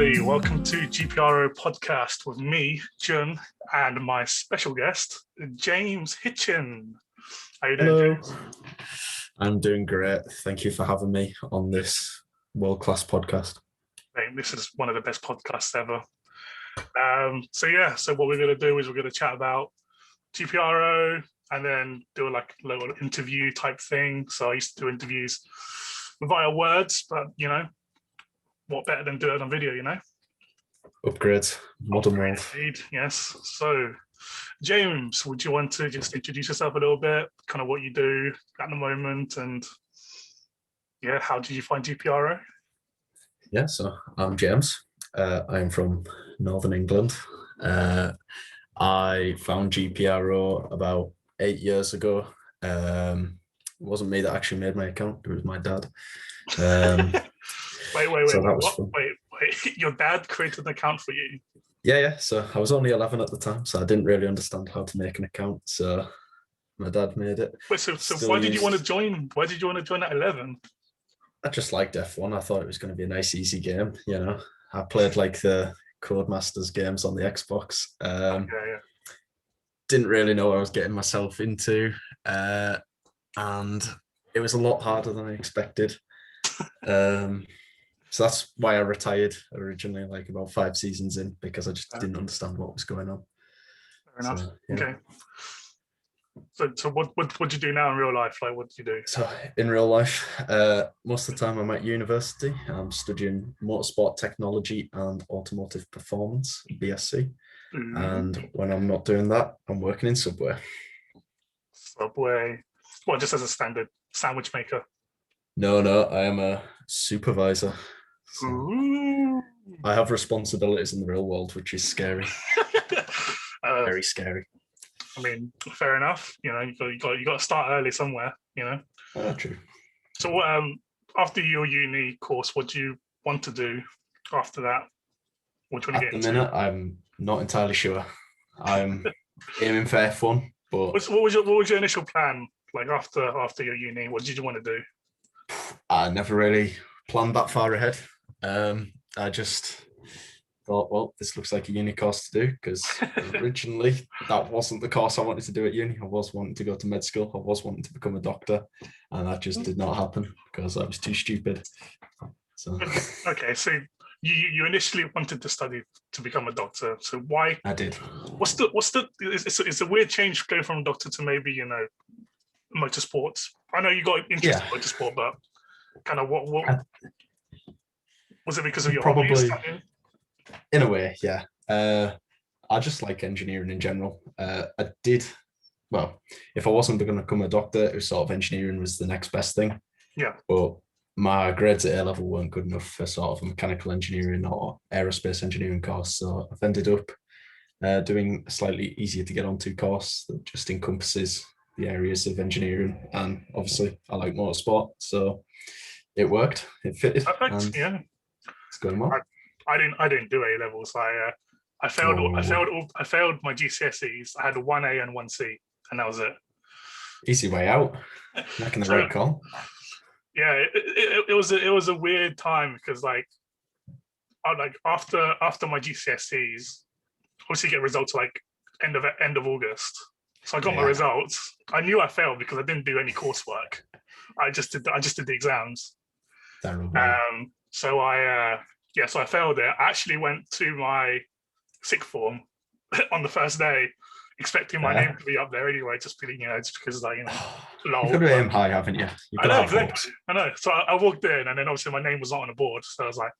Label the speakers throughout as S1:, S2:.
S1: everybody. Welcome to GPRO Podcast with me, Jun, and my special guest, James Hitchen. How you doing,
S2: Hello.
S1: James?
S2: I'm doing great. Thank you for having me on this world-class podcast.
S1: Mate, this is one of the best podcasts ever. So what we're going to do is we're going to chat about GPRO and then do a little interview type thing. So I used to do interviews via words, but what better than do it on video,
S2: Upgrades, modern world.
S1: Indeed, yes. So, James, would you want to just introduce yourself a little bit, kind of what you do at the moment, and how did you find GPRO?
S2: Yeah, so I'm James. I'm from Northern England. I found GPRO about 8 years ago. It wasn't me that actually made my account, it was my dad.
S1: Wait,
S2: so that was fun.
S1: Wait. Your dad created an account for you?
S2: Yeah. So I was only 11 at the time, so I didn't really understand how to make an account. So my dad made it.
S1: Wait, so why did you want to join? Why did you want to join at 11?
S2: I just liked F1. I thought it was going to be a nice, easy game. I played like the Codemasters games on the Xbox. Didn't really know what I was getting myself into, and it was a lot harder than I expected. So that's why I retired originally, like about 5 seasons in, because I just didn't understand what was going on.
S1: Fair enough. Okay. So what do you do now in real life? Like, what do you do?
S2: So in real life, most of the time I'm at university. I'm studying motorsport technology and automotive performance, BSc. And when I'm not doing that, I'm working in Subway.
S1: Subway? Well, just as a standard sandwich maker?
S2: No, I am a supervisor. So I have responsibilities in the real world, which is scary. Very scary.
S1: I mean, fair enough. You got to start early somewhere.
S2: True.
S1: So, what after your uni course, what do you want to do after that? What do you want to get into?
S2: At the minute, I'm not entirely sure. I'm aiming for F1, but
S1: what was your initial plan? Like after your uni, what did you want to do?
S2: I never really planned that far ahead. I just thought, well, this looks like a uni course to do, because originally that wasn't the course I wanted to do at uni. I was wanting to go to med school. I was wanting to become a doctor, and that just did not happen because I was too stupid. So
S1: okay, so you initially wanted to study to become a doctor. So why?
S2: I did.
S1: It's a weird change going from a doctor to maybe motorsports. I know you got interested in motorsport, but kind of what was it because of your hobbies?
S2: In a way, yeah. I just like engineering in general. If I wasn't going to become a doctor, it was sort of engineering was the next best thing.
S1: Yeah.
S2: But my grades at A level weren't good enough for sort of a mechanical engineering or aerospace engineering course. So I've ended up doing a slightly easier to get onto course that just encompasses the areas of engineering. And obviously I like motorsport, so it worked. It fitted.
S1: Perfect. Yeah.
S2: It's going well.
S1: I didn't do A levels. I failed. I failed my GCSEs. I had 1A and 1C, and that was it.
S2: Easy way out. Making the right call.
S1: Yeah, it was a weird time because after my GCSEs, obviously get results end of August. So I got my results. I knew I failed because I didn't do any coursework. I just did the exams. So I failed it. I actually went to my sixth form on the first day, expecting my name to be up there anyway, just because lol.
S2: You've got to aim high, haven't you?
S1: I know. So I walked in, and then obviously my name was not on the board. So I was like,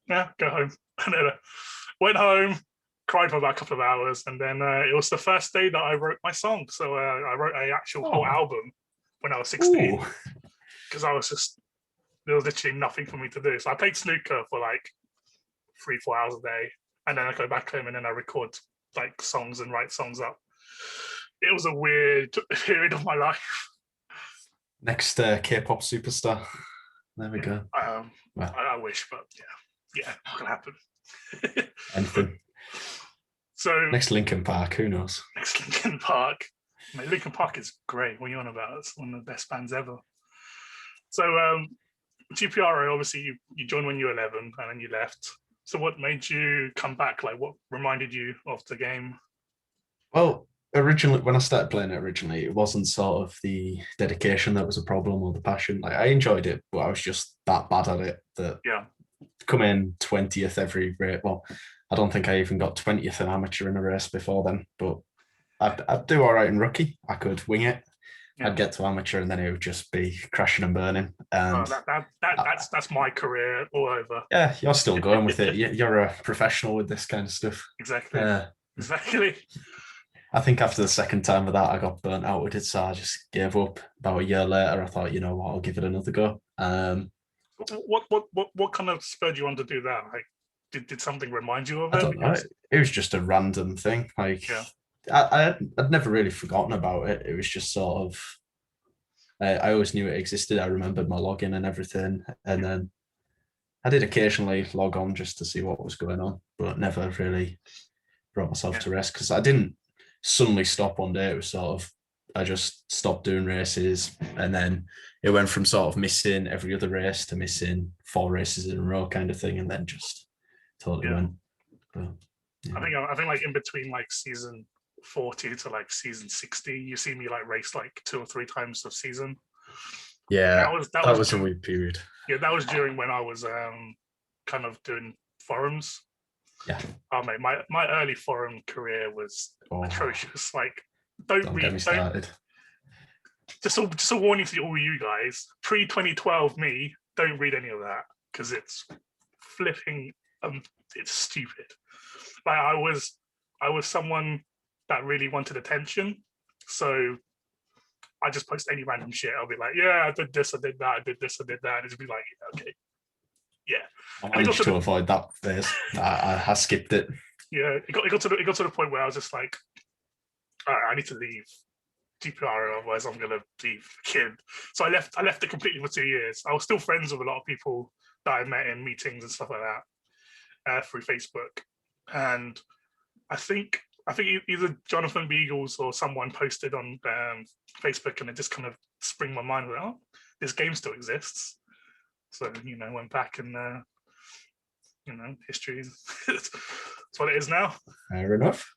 S1: yeah, go home. And then went home, cried for about a couple of hours, and then it was the first day that I wrote my song. So I wrote an actual whole album when I was 16, because there was literally nothing for me to do. So I played snooker for 3-4 hours a day, and then I go back home and then I record songs and write songs up. It was a weird period of my life.
S2: Next K-pop superstar. There we go.
S1: I wish, but yeah, not gonna happen.
S2: Anything.
S1: So
S2: next Linkin Park, who knows?
S1: Next Linkin Park. Mate, Linkin Park is great. What are you on about? It's one of the best bands ever. So GPRO, obviously you joined when you were 11 and then you left. So what made you come back? Like, what reminded you of the game?
S2: Well, originally, when I started playing it originally, it wasn't sort of the dedication that was a problem or the passion. Like, I enjoyed it, but I was just that bad at it that
S1: Yeah.
S2: come in 20th every race. Well, I don't think I even got 20th in amateur in a race before then, but I'd do all right in rookie. I could wing it.
S1: Yeah.
S2: I'd get to amateur and then it would just be crashing and burning. And
S1: That's my career all over.
S2: yeah, you're still going with it. You're a professional with this kind of stuff.
S1: Exactly. Exactly.
S2: I think after the second time of that, I got burnt out with it, so I just gave up. About a year later, I thought, you know what, I'll give it another go.
S1: What kind of spurred you on to do that? Like, did something remind you of it?
S2: I don't know. It was just a random thing. Like,
S1: yeah.
S2: I'd never really forgotten about it. It was just sort of, I always knew it existed. I remembered my login and everything. And then I did occasionally log on just to see what was going on, but never really brought myself to rest because I didn't suddenly stop one day. It was sort of, I just stopped doing races, and then it went from sort of missing every other race to missing 4 races in a row kind of thing, and then just totally went. But,
S1: yeah. I think like in between like season 40 to like season 60, you see me like race like 2 or 3 times a season.
S2: Yeah, that was a weird period.
S1: Yeah, that was during when I was kind of doing forums.
S2: Yeah.
S1: Oh mate, my early forum career was atrocious. Like,
S2: don't get me started.
S1: Just a warning to all you guys: pre-2012 me, don't read any of that because it's flipping. It's stupid. Like I was someone that really wanted attention, so I just post any random shit. I'll be like, yeah, I did this, I did that, I did this, I did that, and it'd be like, okay, yeah.
S2: I managed to avoid that phase. I skipped it.
S1: Yeah, it got to the point where I was just like, all right, I need to leave GPRO, otherwise I'm gonna leave the kid. So I left it completely for 2 years. I was still friends with a lot of people that I met in meetings and stuff like that through Facebook, and I think either Jonathan Beagles or someone posted on Facebook, and it just kind of spring my mind like, oh, this game still exists. So went back and history is it's what it is now.
S2: Fair enough.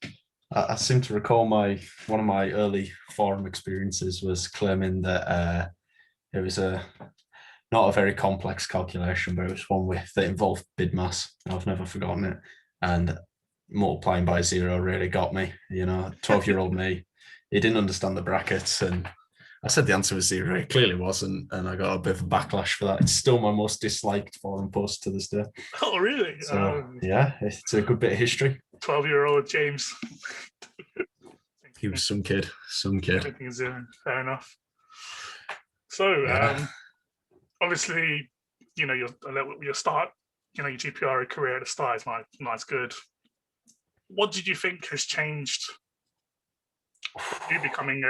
S2: I seem to recall one of my early forum experiences was claiming that it was not a very complex calculation, but it was one that involved bid mass. I've never forgotten it, and multiplying by 0 really got me. 12-year-old me, he didn't understand the brackets, and I said the answer was 0. It clearly wasn't, and I got a bit of a backlash for that. It's still my most disliked forum post to this day.
S1: Oh, really?
S2: So, yeah, it's a good bit of history.
S1: 12-year-old James.
S2: He was some kid.
S1: Everything's fair enough. So, obviously, your start, your GPRO career at the start is nice, good. What did you think has changed you becoming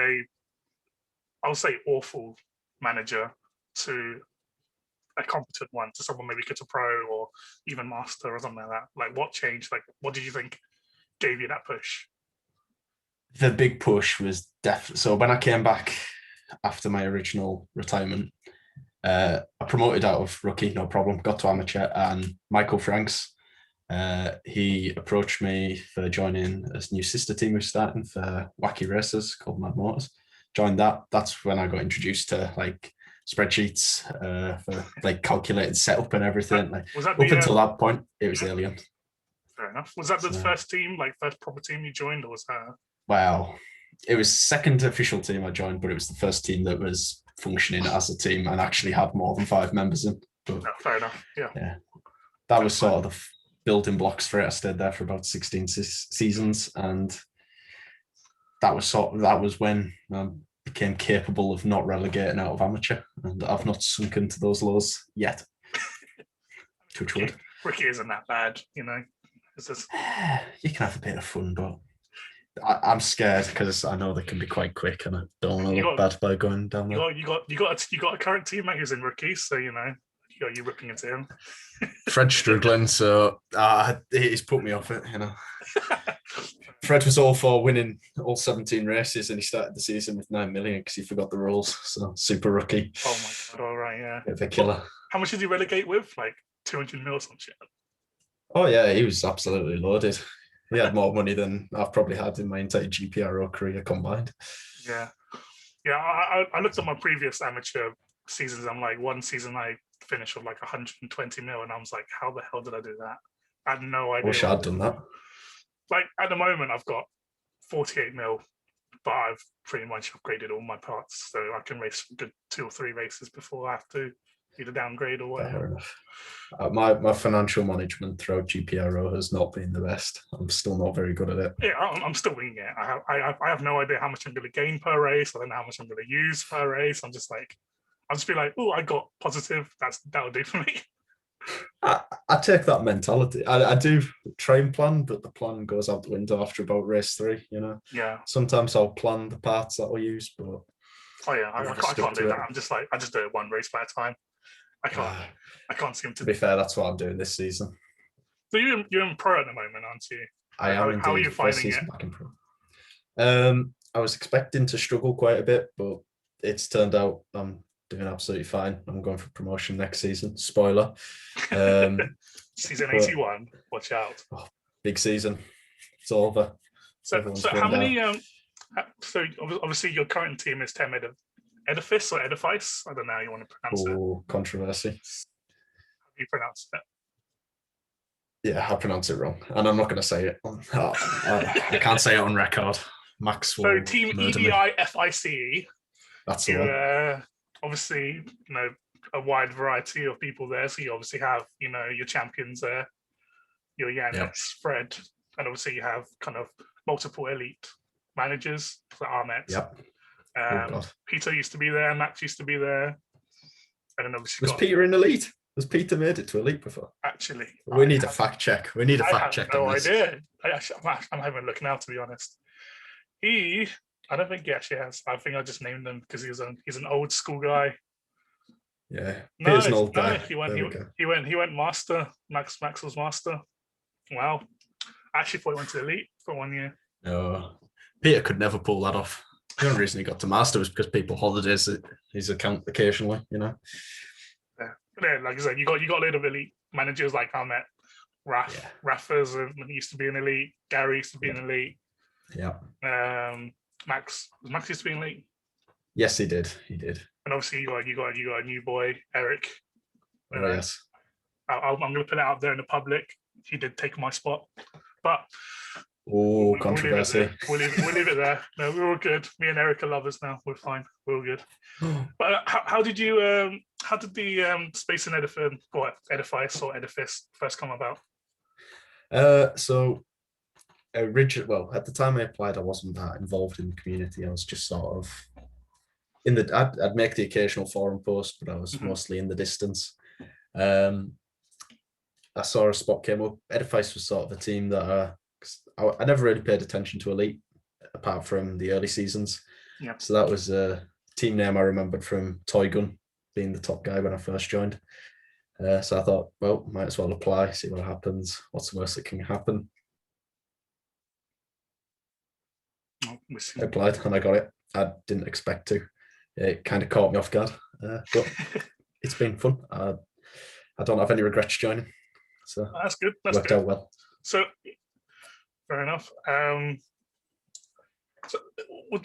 S1: I would say awful manager to a competent one, to someone maybe gets a pro or even master or something like that? Like, what changed? Like, what did you think gave you that push?
S2: The big push was definitely, so when I came back after my original retirement, I promoted out of rookie, no problem, got to amateur, and Michael Franks, he approached me for joining a new sister team who's starting for wacky races called Mad Motors. Joined that. That's when I got introduced to like spreadsheets for like calculated setup and everything. Like, up until that point, it was alien.
S1: Fair enough. Was that the first team, like first proper team you joined, or was that?
S2: Well, it was second official team I joined, but it was the first team that was functioning as a team and actually had more than 5 members in. But,
S1: no, fair enough. Yeah.
S2: That was sort of the building blocks for it. I stayed there for about 16 seasons, and that was when I became capable of not relegating out of amateur, and I've not sunk into those lows yet. Touch wood.
S1: Rookie isn't that bad, It's just...
S2: You can have a bit of fun, but I'm scared because I know they can be quite quick, and I don't want to look bad by going down there.
S1: You got a current teammate who's in rookies, so you ripping into him.
S2: Fred's struggling, so he's put me off it. Fred was all for winning all 17 races, and he started the season with 9 million because he forgot the rules. So super rookie.
S1: Oh my god! All right, yeah.
S2: Bit of a killer.
S1: How much did he relegate with? Like 200 mil or some shit.
S2: Oh yeah, he was absolutely loaded. He had more money than I've probably had in my entire GPRO career combined.
S1: Yeah. Yeah, I looked at my previous amateur seasons. I'm like, one season I finished with like 120 mil, and I was like, how the hell did I do that? I had no
S2: I
S1: idea
S2: wish
S1: what
S2: I'd
S1: to
S2: done
S1: do.
S2: that.
S1: Like at the moment, I've got 48 mil, but I've pretty much upgraded all my parts, so I can race good 2 or 3 races before I have to either downgrade or whatever.
S2: Fair enough. My financial management throughout GPRO has not been the best. I'm still not very good at it.
S1: Yeah, I'm still winging it. I have no idea how much I'm going to gain per race. I don't know how much I'm going to use per race. I'll just be like, oh, I got positive. That'll do for me.
S2: I take that mentality. I do try and plan, but the plan goes out the window after about race 3.
S1: Yeah.
S2: Sometimes I'll plan the parts that I'll use, but
S1: Oh yeah,
S2: I
S1: I
S2: never
S1: can't
S2: stick
S1: do
S2: to
S1: that.
S2: it.
S1: I'm just like I just do it one race at a time. I can't
S2: Uh,
S1: I can't seem
S2: to
S1: to.
S2: be fair, that's what I'm doing this season.
S1: So you're in pro at the moment, aren't you?
S2: I am
S1: How are
S2: indeed
S1: you
S2: first
S1: finding it?
S2: season back in pro. I was expecting to struggle quite a bit, but it's turned out I'm doing absolutely fine. I'm going for promotion next season. Spoiler.
S1: Season
S2: But
S1: 81. Watch out.
S2: big season. It's over. Everyone's
S1: So how
S2: going down.
S1: many so obviously your current team is Tem Edifice or Edifice. I don't know how you want to pronounce it.
S2: Oh, controversy.
S1: How do you pronounce it?
S2: Yeah, I pronounce it wrong, and I'm not going to say it. I can't say it on record. Max
S1: So
S2: will
S1: Team
S2: murder me.
S1: EDIFICE.
S2: That's the
S1: You
S2: one.
S1: obviously a wide variety of people there. So you obviously have your champions there, your
S2: Yep.
S1: Yannis, Fred, and obviously you have kind of multiple elite managers for Ahmet.
S2: Yep. Oh God.
S1: Peter used to be there, Max used to be there, and then obviously
S2: Was Peter in elite? Has Peter made it to elite before?
S1: actually.
S2: We need a fact check. We need a
S1: I
S2: fact
S1: have
S2: check
S1: no
S2: on this.
S1: idea. I'm having a look now, to be honest. I don't think he actually has. I think I just named him because he's an old school guy.
S2: Yeah,
S1: No,
S2: Peter's an old
S1: no,
S2: guy.
S1: he went master. Max was master. Wow. I actually thought he went to elite for 1 year.
S2: No, Peter could never pull that off. The only reason he got to master was because people holidays his account occasionally.
S1: Yeah, like I said, you got a lot of elite managers like Ahmet, Raffers used to be an elite. Gary used to be an elite.
S2: Yeah.
S1: Max used to be an elite.
S2: Yes, he did. He did.
S1: And obviously you got a new boy, Eric.
S2: Oh yes.
S1: I'm going to put it out there in the public. He did take my spot, but
S2: controversy.
S1: We'll leave it there. No, we're all good. Me and Eric are lovers now. We're fine. We're all good. But how did the Space and Edifice or Edifice first come about?
S2: So originally, at the time I applied, I wasn't that involved in the community. I was just sort of I'd make the occasional forum post, but I was mostly in the distance. I saw a spot came up. Edifice was sort of a team that I never really paid attention to elite apart from the early seasons.
S1: Yeah.
S2: So that was a team name I remembered from Toy Gun being the top guy when I first joined. So I thought, well, might as well apply, see what happens. What's the worst that can happen? I applied and I got it. I didn't expect to. It kind of caught me off guard, but it's been fun. I don't have any regrets joining. So
S1: that's good. That's
S2: worked
S1: good.
S2: out well.
S1: So fair enough. So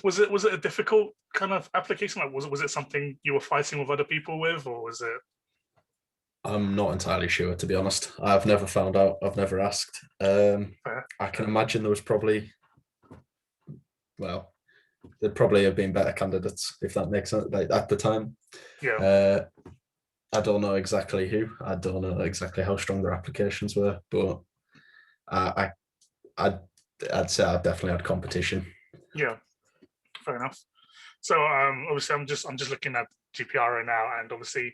S1: was it a difficult kind of application? Like was it something you were fighting with other people with, or was it?
S2: I'm not entirely sure, to be honest. I've never found out. I've never asked. I can imagine there was probably, there'd probably have been better candidates, if that makes sense, like at the time.
S1: Yeah.
S2: I don't know exactly who. I don't know exactly how strong their applications were, but I'd say I definitely had competition.
S1: Yeah, fair enough. So obviously, I'm just looking at GPRO now, and obviously,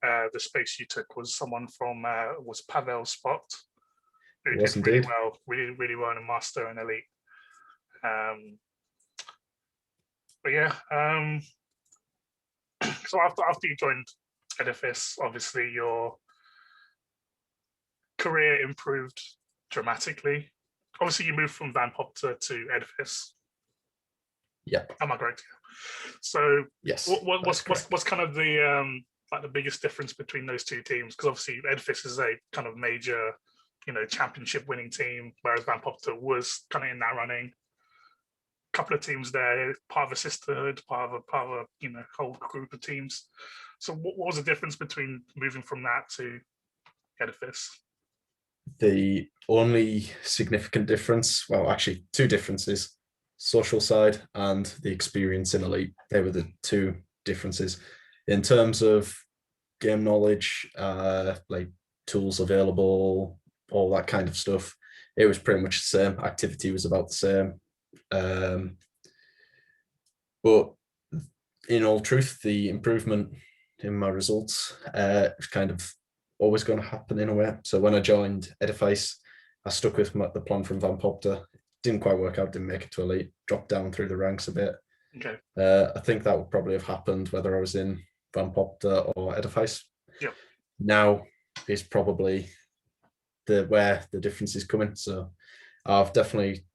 S1: the space you took was someone from was Pavel Spot, who did really well in Master and Elite. But yeah, so after you joined Edifice, obviously your career improved dramatically. Obviously, you moved from Van Popter to Edifice.
S2: Yep.
S1: Am I correct? So
S2: yes.
S1: What's kind of the like the biggest difference between those two teams? Because obviously Edifice is a kind of major championship winning team, whereas Van Popter was kind of in that running. Couple of teams there, part of a sisterhood, part of a whole group of teams. So what was the difference between moving from that to Edifice?
S2: The only significant difference, well, actually two differences, social side and the experience in Elite. They were the two differences. In terms of game knowledge, like tools available, all that kind of stuff, it was pretty much the same. Activity was about the same. But in all truth, the improvement in my results was kind of always going to happen in a way. So when I joined Edifice, I stuck with the plan from Van Popter. Didn't quite work out, didn't make it to Elite, dropped down through the ranks a bit.
S1: Okay.
S2: I think that would probably have happened whether I was in Van Popter or Edifice.
S1: Yep.
S2: Now is probably where the difference is coming. So I've definitely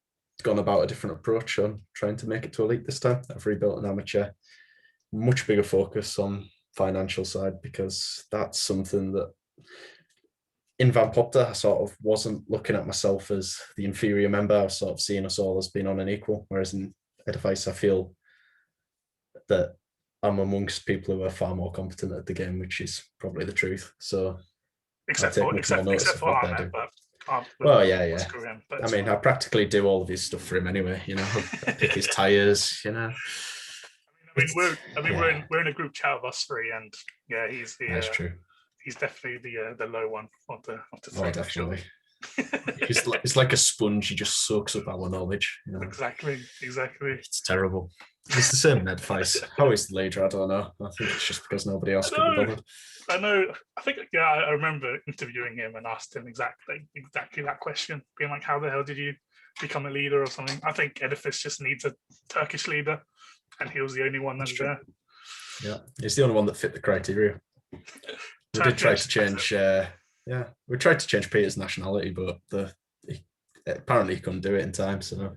S2: gone about a different approach on trying to make it to Elite this time. I've rebuilt an amateur, much bigger focus on financial side, because that's something that in Van Popter I sort of wasn't looking at myself as the inferior member. I was sort of seeing us all as being on an equal, whereas in Edifice I feel that I'm amongst people who are far more competent at the game, which is probably the truth. So
S1: except for Ahmed, but
S2: well, yeah. I mean, I practically do all of his stuff for him anyway. I pick his tires.
S1: We're in a group chat of us three, and yeah, he's
S2: that's true.
S1: He's definitely the low one of the three.
S2: Oh, definitely. It's like a sponge. He just soaks up our knowledge.
S1: Exactly.
S2: It's terrible. It's the same in Edifice. How is the leader? I don't know. I think it's just because nobody else could be bothered.
S1: I know. I think, I remember interviewing him and asked him exactly that question, being like, how the hell did you become a leader or something? I think Edifice just needs a Turkish leader, and he was the only one that's there.
S2: Yeah, he's the only one that fit the criteria. We did try to change. We tried to change Peter's nationality, but apparently he couldn't do it in time. So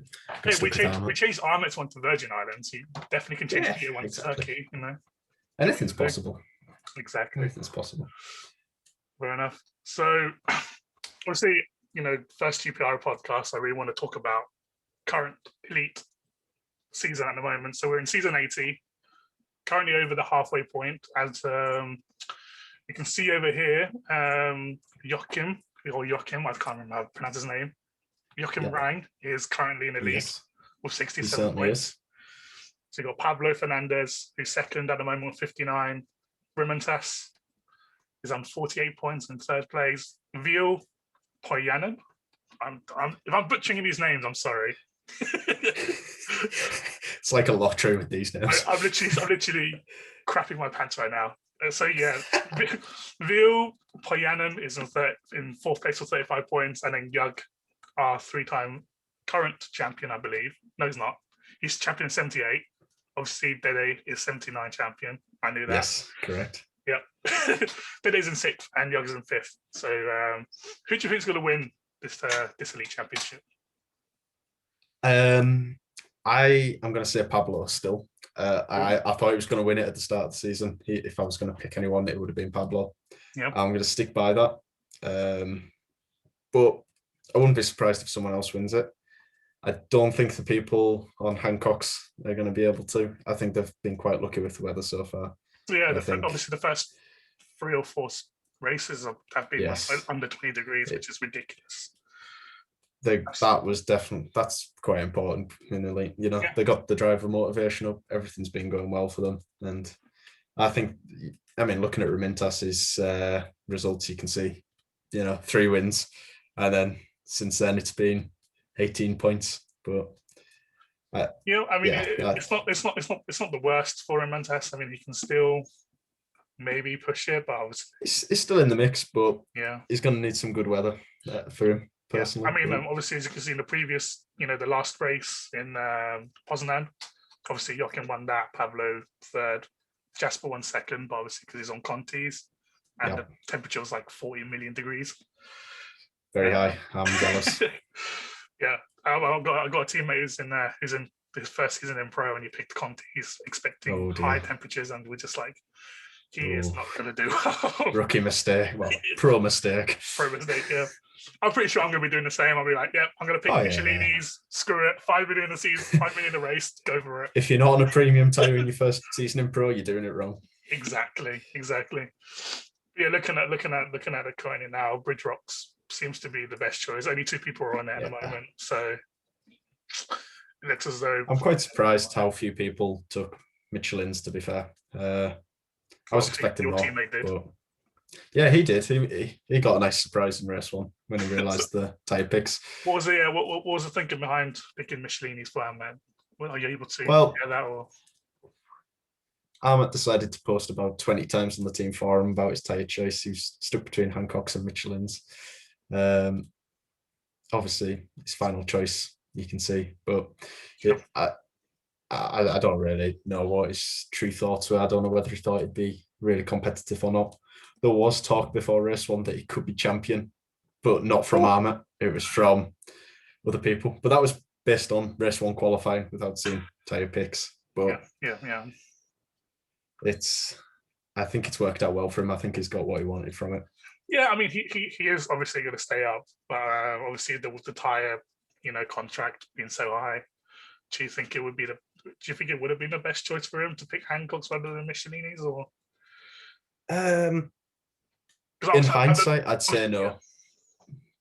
S1: we changed Ahmed's one to Virgin Islands. You definitely can change Peter one to Turkey.
S2: Anything's possible.
S1: Exactly.
S2: Anything's possible.
S1: Fair enough. So, obviously, first GPRO podcast, I really want to talk about current Elite season at the moment. So we're in season 80, currently over the halfway point. As you can see over here, Joachim, I can't remember how to pronounce his name. Joachim Rang is currently in the lead with 67 points. So you've got Pablo Fernandez, who's second at the moment with 59. Rimontas is on 48 points in third place. Vil Poyanen. If I'm butchering these names, I'm sorry.
S2: It's like a lottery with these names.
S1: I'm literally crapping my pants right now. So yeah, Vil Poyanen is in fourth place with 35 points, and then Yug, our three-time current champion, I believe. No, he's not. He's champion 78. Obviously, Dede is 79 champion. I knew that.
S2: Yes, correct.
S1: Yeah. Dede's in sixth and Yug's in fifth. So who do you think is going to win this Elite Championship?
S2: I'm going to say Pablo still. I thought he was going to win it at the start of the season. If I was going to pick anyone, it would have been Pablo.
S1: Yeah.
S2: I'm going to stick by that. But I wouldn't be surprised if someone else wins it. I don't think the people on Hancock's are going to be able to. I think they've been quite lucky with the weather so far.
S1: Yeah, obviously the first 3 or 4 races have been under 20 degrees, which is ridiculous.
S2: That's quite important in Elite. They got the driver motivation up. Everything's been going well for them, and I think, looking at Ramintas's results, you can see, 3 wins, and then since then it's been 18 points. But
S1: it's not the worst for Ramintas. He can still maybe push it, but
S2: he's still in the mix. But
S1: yeah,
S2: he's going to need some good weather for him. Personally.
S1: Obviously, as you can see in the previous, the last race in Poznan, obviously Joachim won that, Pablo third, Jasper won second, but obviously because he's on Conti's, and the temperature was like 40 million degrees.
S2: Very high. I'm jealous.
S1: Yeah, I've got a teammate who's in his first season in pro, and he picked Conti's expecting high temperatures, and we're just like, he is not going to do well.
S2: Rookie mistake. Well, pro mistake.
S1: Pro mistake, yeah. I'm pretty sure I'm going to be doing the same. I'll be like, yeah, I'm going to pick Michelinis, screw it, 5 million a season, 5 million a race, go for it.
S2: If you're not on a premium tyre in your first season in pro, you're doing it wrong.
S1: Exactly. Yeah, looking at the coin now, Bridge Rocks seems to be the best choice. Only 2 people are on it at the moment, so it looks as though
S2: I'm quite surprised how few people took Michelin's. To be fair, I was expecting more. But yeah, he did. He got a nice surprise in race 1 when he realised the tyre picks.
S1: What was the what was the thinking behind picking Michelini's plan, man? Are you able to get that or?
S2: Ahmet decided to post about 20 times on the team forum about his tyre choice. He was stuck between Hancock's and Michelin's. Obviously, his final choice, you can see. But I don't really know what his true thoughts were. I don't know whether he thought it'd be really competitive or not. There was talk before race 1 that he could be champion, but not from Ahmet. It was from other people. But that was based on race 1 qualifying without seeing tyre picks. But
S1: yeah.
S2: I think it's worked out well for him. I think he's got what he wanted from it.
S1: Yeah, I mean, he is obviously going to stay up, but obviously with the tyre, contract being so high, do you think it would have been the best choice for him to pick Hancock's rather than Michelini's, or?
S2: In hindsight, I'd say no,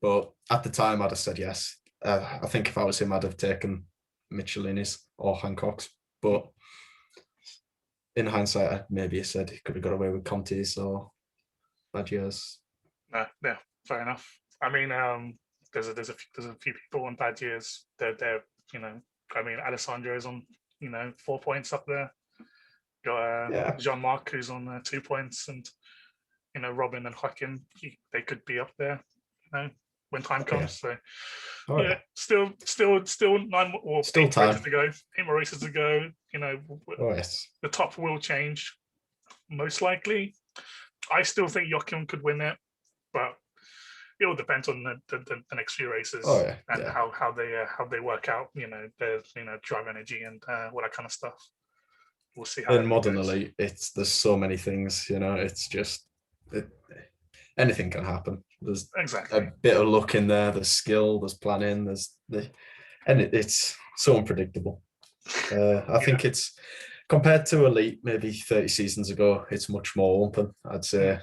S2: but at the time, I'd have said yes. I think if I was him, I'd have taken Michelini's or Hancock's, but in hindsight, I maybe said he could have got away with Conti's or Badgier's.
S1: Yeah, fair enough. I mean, there's a few people on Badgier's. They're I mean, Alessandro's on 4 points up there. Got Jean-Marc who's on 2 points, and Robin and Joaquin, they could be up there. When time comes. So still 9 or still 8 races to go. 8 more races to go. The top will change most likely. I still think Joachim could win it, but it all depends on the next few races and how they work out. Their drive energy and all that kind of stuff. We'll see how.
S2: In modern elite, there's so many things. It's just anything can happen. There's a bit of luck in there. There's skill. There's planning. It's so unpredictable. I think it's compared to elite, maybe 30 seasons ago. It's much more open. I'd say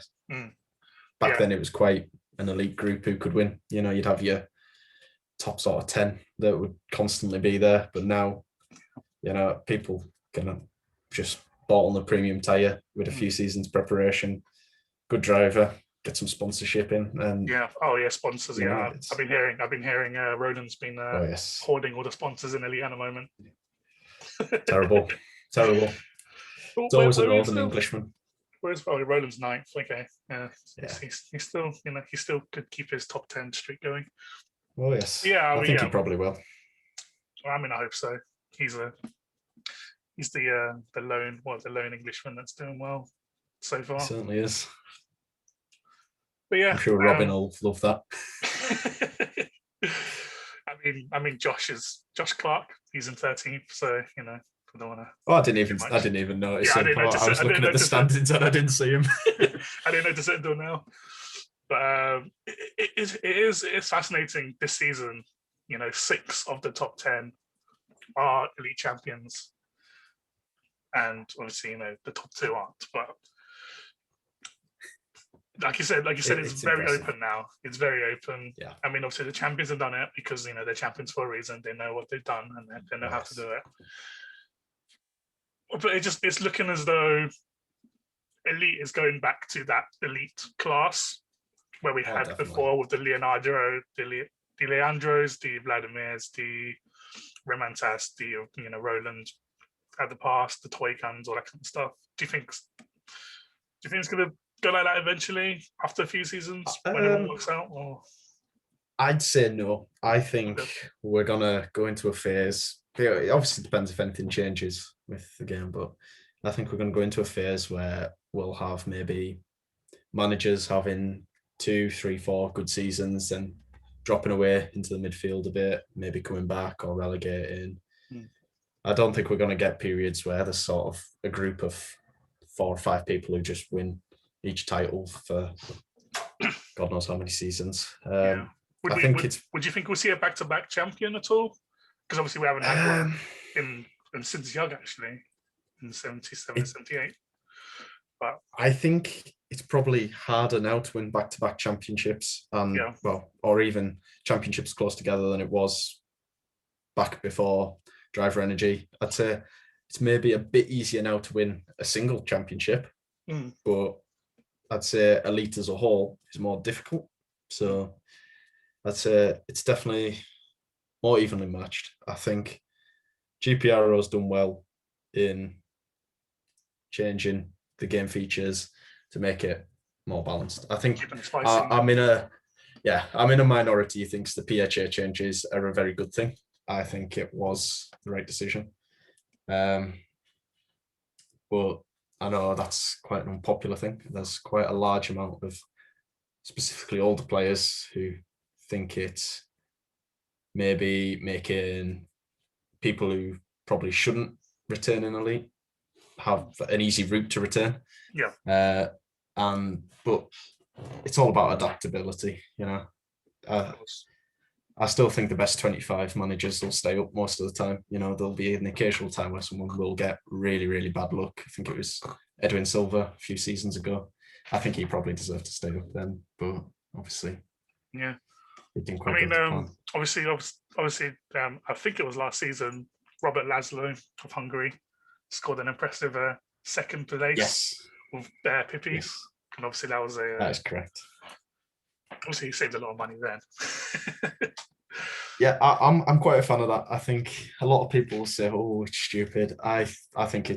S2: back then it was quite an elite group who could win. You'd have your top sort of 10 that would constantly be there. But now, people can just bottle the premium tire with a few seasons preparation, good driver, get some sponsorship in, and
S1: sponsors. I've been hearing Roland's been hoarding all the sponsors in elite at the moment.
S2: Terrible. It's always a Northern Englishman.
S1: Whereas Roland's 9th. Okay, he still could keep his top 10 streak going.
S2: Oh yes, I think he probably will.
S1: I mean, I hope so. He's the lone Englishman that's doing well so far.
S2: He certainly is.
S1: But yeah,
S2: I'm sure Robin will love that.
S1: I mean, Josh Clark. He's in 13th, so I don't want to.
S2: Oh, I didn't even notice him. I was looking at the standings and I didn't see him.
S1: I didn't notice it until now. But it's fascinating this season. 6 of the top 10 are elite champions, and obviously the top 2 aren't. But like you said, it's very impressive. Open now. It's very open.
S2: Yeah.
S1: I mean, obviously the champions have done it because they're champions for a reason. They know what they've done and they know how to do it. But it's looking as though elite is going back to that elite class where we had before with the Leandros, the Vladimirs, the Remantas, the Roland at the past, the toy guns, all that kind of stuff. Do you think it's going to go like that eventually after a few seasons when it all works out? Or?
S2: I'd say no. I think we're going to go into a phase. It obviously depends if anything changes with the game, but I think we're going to go into a phase where we'll have maybe managers having 2, 3, 4 good seasons and dropping away into the midfield a bit, maybe coming back or relegating. I don't think we're going to get periods where there's sort of a group of 4 or 5 people who just win each title for God knows how many seasons.
S1: Yeah.
S2: I think it's.
S1: Would you think we'll see a back-to-back champion at all? Because obviously we haven't had one in since Young, actually, in 77, 78. But
S2: I think it's probably harder now to win back-to-back championships, and or even championships close together than it was back before Driver Energy. I'd say it's maybe a bit easier now to win a single championship, but I'd say Elite as a whole is more difficult. So I'd say it's definitely more evenly matched. I think GPRO's done well in changing the game features to make it more balanced. I think I'm in a minority who thinks the PHA changes are a very good thing. I think it was the right decision. But I know that's quite an unpopular thing. There's quite a large amount of specifically older players who think it's maybe making people who probably shouldn't return in Elite have an easy route to return.
S1: Yeah.
S2: But it's all about adaptability, you know. I still think the best 25 managers will stay up most of the time. You know, there'll be an occasional time where someone will get really, really bad luck. I think it was Edwin Silva a few seasons ago. I think he probably deserved to stay up then, but obviously,
S1: yeah.
S2: It didn't quite go to plan.
S1: Obviously, I think it was last season, Robert Laszlo of Hungary scored an impressive second place with Pippies.
S2: Yes.
S1: And obviously that was a...
S2: that is correct.
S1: Obviously he saved a lot of money then.
S2: Yeah, I'm quite a fan of that. I think a lot of people will say, oh, it's stupid. I think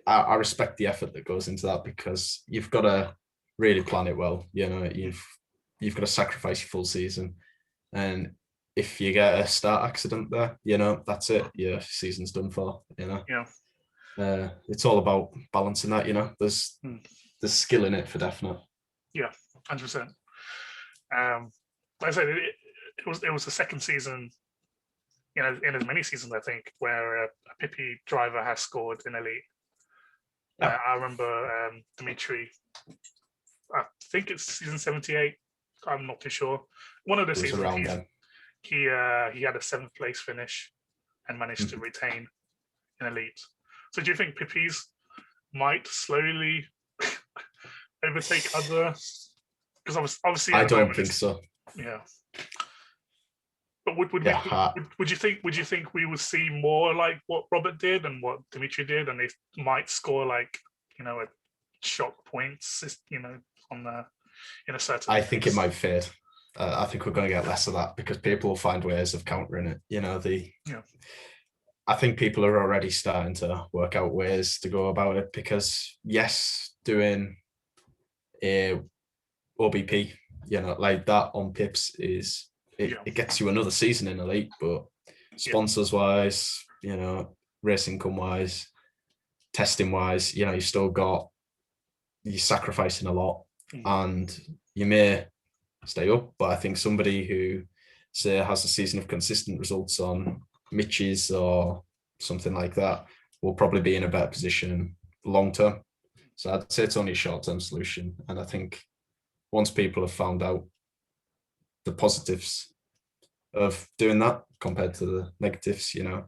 S2: I respect the effort that goes into that, because you've got to really plan it well. You know, you've got to sacrifice your full season. And if you get a start accident there, you know, that's it. Your season's done for, you know.
S1: Yeah.
S2: It's all about balancing that, you know. There's skill in it for definite.
S1: Yeah, 100%. Like I said, it was the second season, you know, in as many seasons, I think, where a Pippi driver has scored in Elite. Yeah. I remember Dimitri, I think it's season 78. I'm not too sure. One of the seasons he had a 7th place finish and managed to retain in Elite. So do you think Pippies might slowly overtake other? Because obviously
S2: I don't think so.
S1: Yeah. But would you think we would see more like what Robert did and what Dimitri did, and they might score like, you know, a shock points, you know, on the in a certain?
S2: I think it might fade. I think we're going to get less of that because people will find ways of countering it. You know, I think people are already starting to work out ways to go about it, because yes, doing a OBP, you know, like that on pips is it gets you another season in Elite, but sponsors wise, you know, race income wise, testing wise, you know, you're sacrificing a lot, and you may stay up, but I think somebody who say has a season of consistent results on Mitch's or something like that will probably be in a better position long term. So I'd say it's only a short-term solution, and I think once people have found out the positives of doing that compared to the negatives, you know,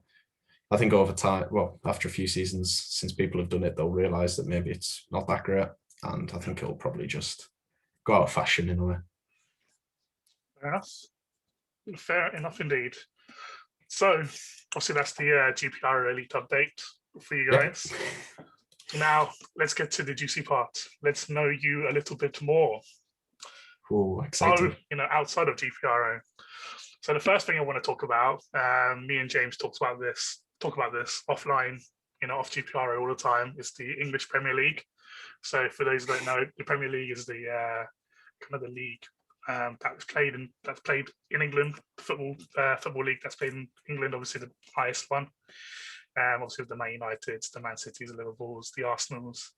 S2: I think over time, well, after a few seasons, since people have done it, they'll realize that maybe it's not that great, and I think it'll probably just go out of fashion in a way.
S1: Fair enough indeed. So obviously that's the GPRO Elite update for you guys. Now let's get to the juicy part. Let's know you a little bit more.
S2: Oh, exciting.
S1: So, you know, outside of GPRO. So the first thing I want to talk about, me and James talk about this offline, you know, off GPRO all the time, is the English Premier League. So for those that don't know, the Premier League is the kind of the league that's played in England, football league that's played in England, obviously the highest one. Obviously with the Man Uniteds, the Man Cities, the Liverpools, the Arsenals.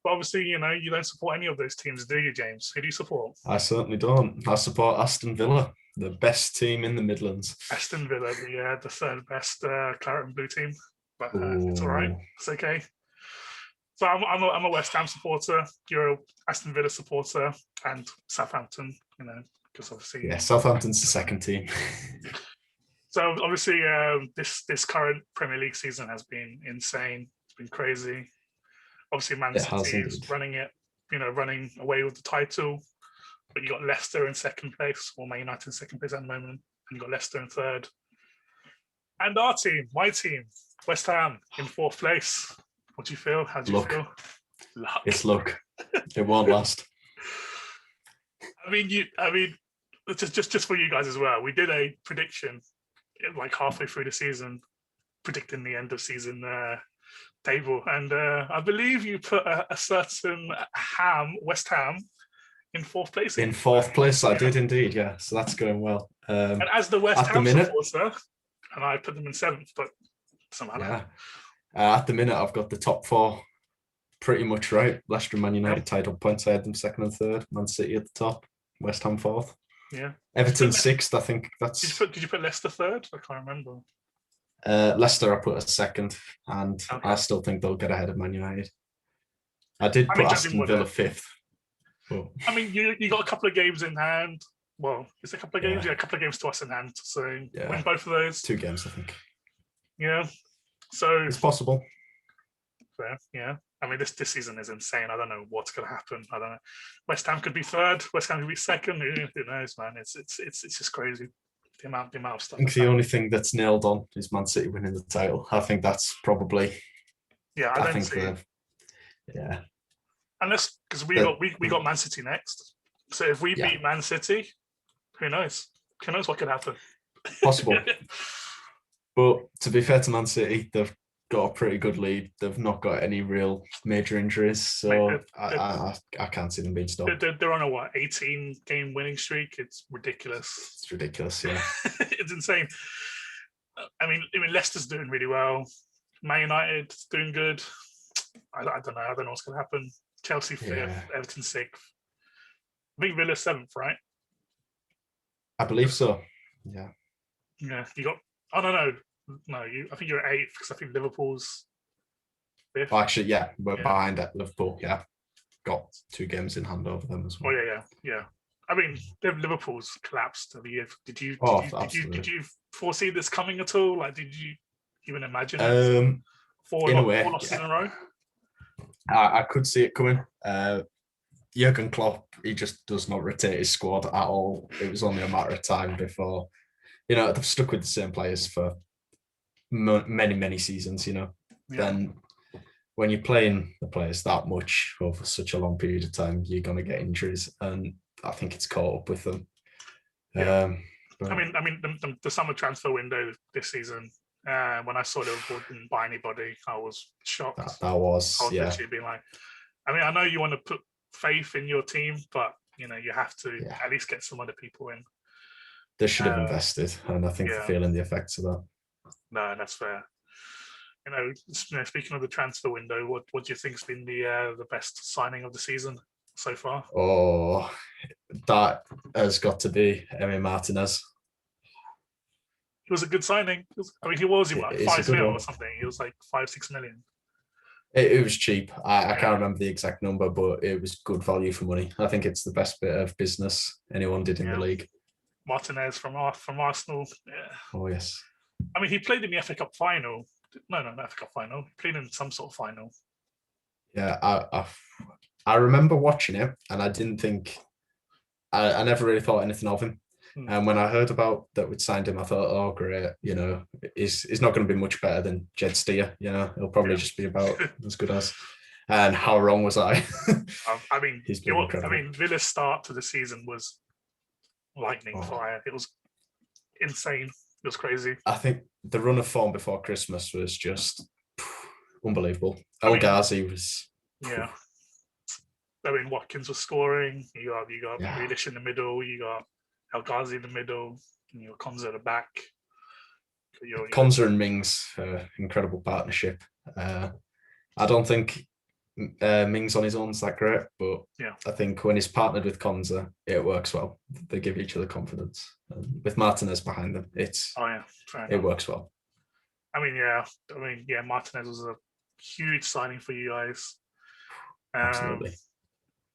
S1: But obviously, you know, you don't support any of those teams, do you, James? Who do you support?
S2: I certainly don't. I support Aston Villa, the best team in the Midlands.
S1: Aston Villa, the third best claret and blue team. But it's all right. It's okay. So I'm a West Ham supporter. You're a Aston Villa supporter, and Southampton. Because obviously.
S2: Yeah, Southampton's the second team.
S1: So obviously, this current Premier League season has been insane. It's been crazy. Obviously, Man City is running it, running away with the title. But you got Leicester in second place, or Man United in second place at the moment, and you got Leicester in third. And our team, my team, West Ham, in fourth place. What do you feel? How do you feel? Luck.
S2: It's luck. It won't last.
S1: I mean, just for you guys as well. We did a prediction, like halfway through the season, predicting the end of season table, and I believe you put a certain West Ham, in fourth place.
S2: In fourth place, I did indeed, yeah. So that's going well.
S1: And as the West Ham supporter, and I put them in seventh, but somehow.
S2: Yeah. At the minute, I've got the top four pretty much right. Leicester and Man United tied up points. I had them second and third. Man City at the top. West Ham fourth.
S1: Yeah.
S2: Everton sixth, I think. That's.
S1: Did you put Leicester third? I can't remember.
S2: Leicester, I put a second, and I still think they'll get ahead of Man United. I did put Aston Villa fifth.
S1: Oh. I mean, you got a couple of games in hand. Well, it's a couple of games. Yeah, a couple of games to us in hand. So win both of those.
S2: 2 games, I think.
S1: Yeah. So
S2: it's possible.
S1: Fair. Yeah. I mean, this season is insane. I don't know what's going to happen. I don't know. West Ham could be third. West Ham could be second. Who knows, man? It's just crazy. The amount of stuff.
S2: I think the only thing that's nailed on is Man City winning the title. I think that's probably.
S1: Yeah, I don't see.
S2: Yeah.
S1: Unless because we got Man City next. So if we beat Man City, who knows? Who knows what could happen?
S2: Possible. But to be fair to Man City, they've got a pretty good lead. They've not got any real major injuries, so I can't see them being stopped.
S1: They're on a 18-game winning streak. It's ridiculous.
S2: It's ridiculous, yeah.
S1: It's insane. I mean, Leicester's doing really well. Man United's doing good. I don't know. I don't know what's going to happen. Chelsea fifth, Everton sixth. I think Villa seventh, right?
S2: I believe so. Yeah.
S1: Yeah. You got. Oh no. I think you're eighth because I think Liverpool's fifth.
S2: Well, actually, yeah, we're behind at Liverpool. Yeah, got 2 games in hand over them as well.
S1: Oh yeah. I mean, Liverpool's collapsed every year. Did you foresee this coming at all? Like, did you even imagine it? Four losses in a row.
S2: I could see it coming. Jurgen Klopp, he just does not rotate his squad at all. It was only a matter of time before, they've stuck with the same players for many, many seasons, Then when you're playing the players that much over such a long period of time, you're going to get injuries. And I think it's caught up with them.
S1: Yeah. I mean, the summer transfer window this season, when I saw Liverpool didn't buy anybody, I was shocked.
S2: I was
S1: literally being like, I mean, I know you want to put faith in your team, but you have to at least get some other people in.
S2: They should have invested, and I think they're feeling the effects of that.
S1: No, that's fair. Speaking of the transfer window, what do you think's been the best signing of the season so far?
S2: Oh, that has got to be Emi Martinez.
S1: He was a good signing. He was 5 million or something. He was like 5-6 million.
S2: It was cheap. I can't remember the exact number, but it was good value for money. I think it's the best bit of business anyone did in the league.
S1: Martinez from Arsenal. Yeah.
S2: Oh yes.
S1: I mean, he played in the FA Cup final. No, not FA Cup final. He played in some sort of final.
S2: Yeah, I remember watching it, and I didn't think. I never really thought anything of him. And when I heard about that we'd signed him, I thought, oh great, he's not going to be much better than Jed Steer. He'll probably just be about as good as. And how wrong was I?
S1: I mean, Villa's start to the season was lightning fire. It was insane. It was crazy.
S2: I think the run of form before Christmas was just unbelievable. El Ghazi was.
S1: Yeah. I mean, Watkins was scoring. You got Grealish in the middle. You got El Ghazi in the middle. And you got Konza at the back.
S2: Konza and Mings, incredible partnership. I don't think Mings on his own is that great, but I think when he's partnered with Konza, it works well. They give each other confidence. And with Martinez behind them, it works well.
S1: I mean, Martinez was a huge signing for you guys.
S2: Absolutely.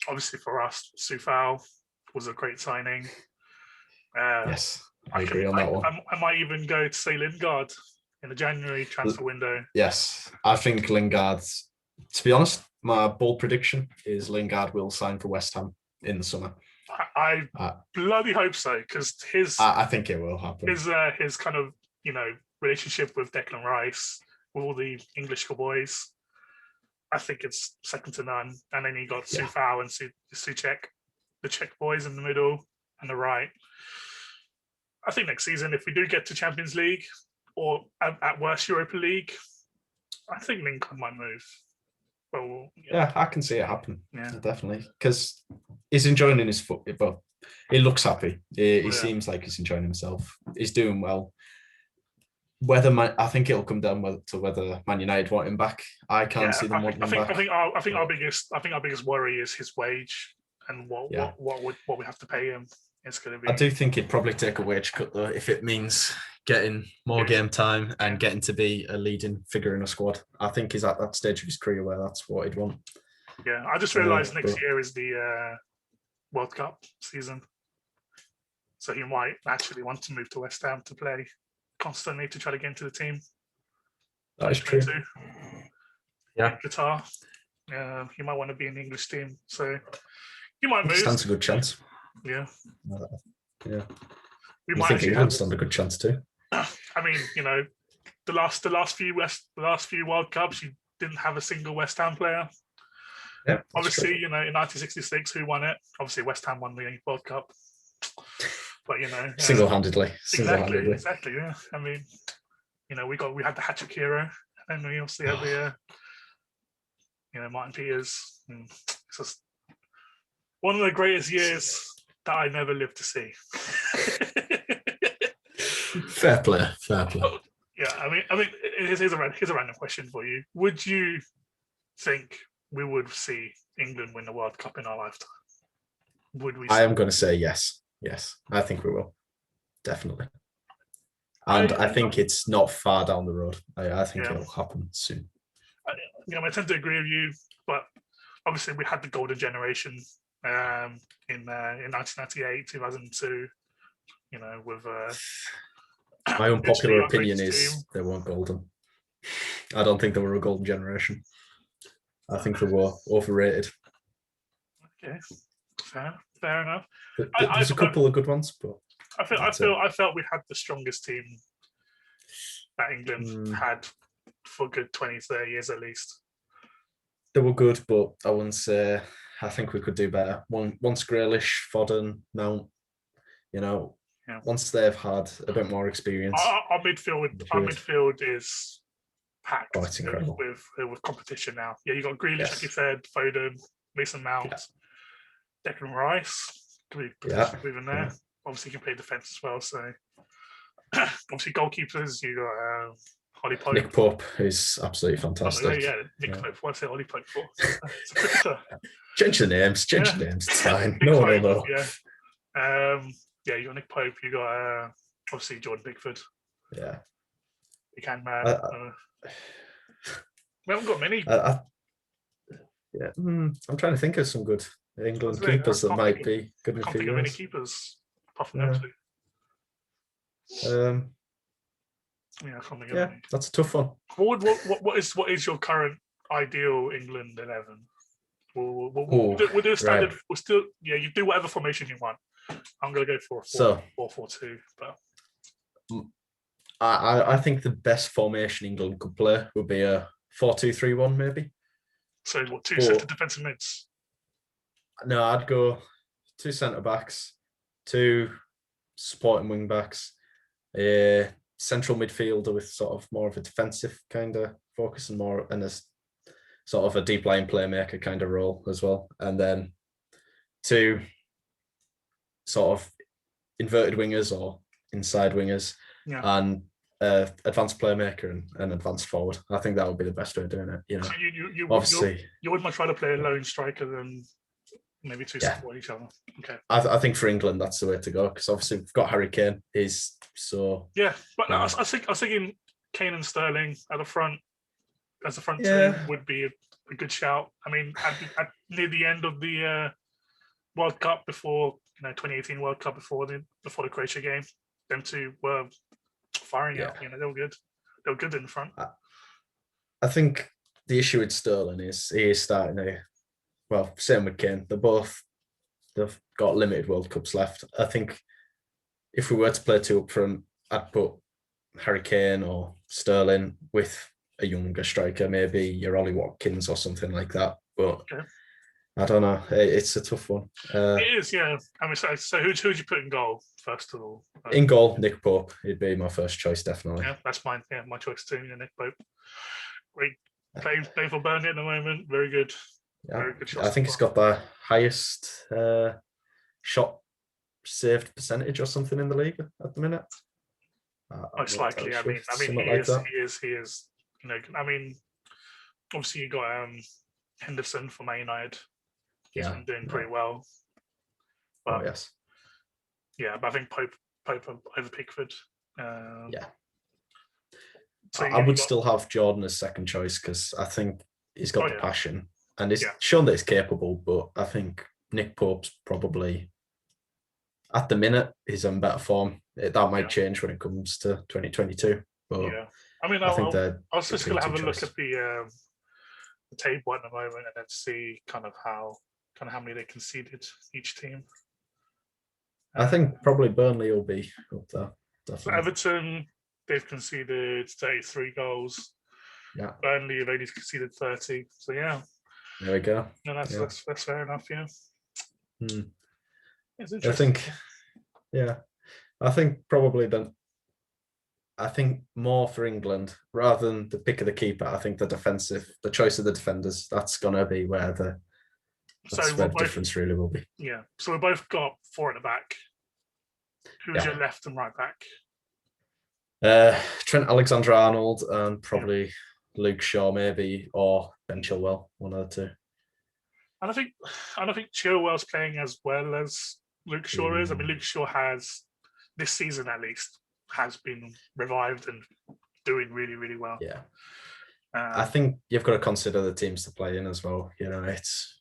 S1: Obviously for us, Sufal was a great signing.
S2: Yes, I agree on that one.
S1: I might even go to say Lingard in the January transfer window.
S2: Yes, I think Lingard's, to be honest, my bold prediction is Lingard will sign for West Ham in the summer.
S1: I bloody hope so, because
S2: I think it will happen.
S1: His kind of, relationship with Declan Rice, with all the English boys, I think it's second to none. And then you got Sufal and Suchek, the Czech boys in the middle and the right. I think next season, if we do get to Champions League or at worst Europa League, I think Lingard might move. Well,
S2: yeah, I can see it happen. Yeah, definitely, because he's enjoying his foot. But he looks happy. He seems like he's enjoying himself. He's doing well. I think it'll come down to whether Man United want him back. I can't see them wanting him back.
S1: I think our biggest worry is his wage and what we have to pay him. It's going to be.
S2: I do think he'd probably take a wage cut though if it means getting more game time and getting to be a leading figure in a squad. I think he's at that stage of his career where that's what he'd want.
S1: Yeah, I just realised next year is the World Cup season, so he might actually want to move to West Ham to play constantly to try to get into the team.
S2: That is true.
S1: Yeah, Qatar. He might want to be in the English team, so he might move.
S2: Stands a good chance.
S1: Yeah.
S2: Yeah.
S1: We
S2: might think England stand a good chance too.
S1: I mean, the last few World Cups, you didn't have a single West Ham player.
S2: Yeah.
S1: Obviously, in 1966, who won it? Obviously, West Ham won the World Cup. But
S2: single-handedly.
S1: Exactly. Yeah. I mean, we had the hat-trick hero, and we also had the Martin Peters. It's just one of the greatest years that I never lived to see.
S2: Fair play.
S1: Yeah, I mean, here's a random question for you. Would you think we would see England win the World Cup in our lifetime? Would we? I
S2: am going to say yes. Yes, I think we will. Definitely. And I think it's not far down the road. I think it'll happen soon.
S1: I tend to agree with you, but obviously we had the golden generation in 1998, 2002. With
S2: my unpopular opinion is they weren't golden. I don't think they were a golden generation. I think they were overrated.
S1: Okay, fair enough.
S2: There's a couple of good ones, but
S1: I felt we had the strongest team that England had for a good 20, 30 years at least.
S2: They were good, but I wouldn't say. I think we could do better. Once Grealish, Foden, Mount, once they've had a bit more experience.
S1: Our midfield is packed
S2: it's incredible.
S1: with competition now. Yeah, you got Grealish, like you said, Foden, Mason Mount, Declan Rice could be potentially moving there. Yeah. Obviously, you can play defense as well. So, obviously, goalkeepers, you got Ollie Pope.
S2: Nick Pope is absolutely fantastic.
S1: Nick Pope. What's it, Ollie Pope for? It's a cricketer.
S2: Change the names. It's fine. No one will know.
S1: Yeah, you got Nick Pope. You got obviously Jordan Pickford.
S2: Yeah.
S1: You can. We haven't got many.
S2: I'm trying to think of some good England keepers that might be good in a few years.
S1: Many keepers apart from them two. I can't think of any.
S2: That's a tough one.
S1: What is your current ideal England 11? We'll do a standard. Right. We'll still you do whatever formation you want. I'm gonna go for a 4-4-2, but
S2: I think the best formation England could play would be a 4-2-3-1 maybe.
S1: So what, two centre defensive mids?
S2: No, I'd go 2 centre backs, 2 supporting wing backs, a central midfielder with sort of more of a defensive kind of focus and a sort of a deep line playmaker kind of role as well, and then 2 sort of inverted wingers or inside wingers, and advanced playmaker and an advanced forward. I think that would be the best way of doing it.
S1: So
S2: obviously,
S1: you would much rather play a lone striker than maybe 2 support each other. Okay.
S2: I think for England that's the way to go, because obviously we've got Harry Kane.
S1: But I was thinking Kane and Sterling at the front as a front two would be a good shout. I mean, near the end of the World Cup before 2018 World Cup before the Croatia game, them two were firing out. They were good. They were good in the front.
S2: I think the issue with Sterling is he is starting same with Kane. They've got limited World Cups left. I think if we were to play two up front, I'd put Harry Kane or Sterling with a younger striker, maybe your Ollie Watkins or something like that. But I don't know. It's a tough one.
S1: It is, yeah. I mean, so who'd you put in goal first of all?
S2: In goal, Nick Pope. He'd be my first choice, definitely.
S1: Yeah, that's mine. Yeah, my choice too. Nick Pope. Great. Playing for Burnley at the moment. Very good.
S2: Yeah.
S1: Very good
S2: I think he's got the highest shot saved percentage or something in the league at the minute.
S1: Most likely. I mean, he is. I mean, obviously you got Henderson for Man United. He's been doing pretty well. But,
S2: yes.
S1: Yeah, but I think Pope over Pickford.
S2: So I would still have Jordan as second choice because I think he's got the passion and it's shown that he's capable. But I think Nick Pope's probably, at the minute, he's in better form. That might change when it comes to 2022. But
S1: I mean,
S2: I think
S1: I was just going to have a look at the table at the moment and then see kind of how many they conceded each team.
S2: I think probably Burnley will be up there. Definitely.
S1: So Everton, they've conceded 33 goals.
S2: Yeah.
S1: Burnley have only conceded 30. So yeah.
S2: There we go.
S1: No, that's fair enough. Yeah. It's interesting.
S2: I think probably I think more for England rather than the pick of the keeper. I think the choice of the defenders, that's gonna be where the difference really will be.
S1: Yeah. So we've both got four at the back. Who's your left and right back?
S2: Trent Alexander-Arnold and probably Luke Shaw, maybe, or Ben Chilwell, one of the two.
S1: And I don't think Chilwell's playing as well as Luke Shaw is. I mean, Luke Shaw has, this season at least, has been revived and doing really, really well.
S2: Yeah. I think you've got to consider the teams to play in as well. It's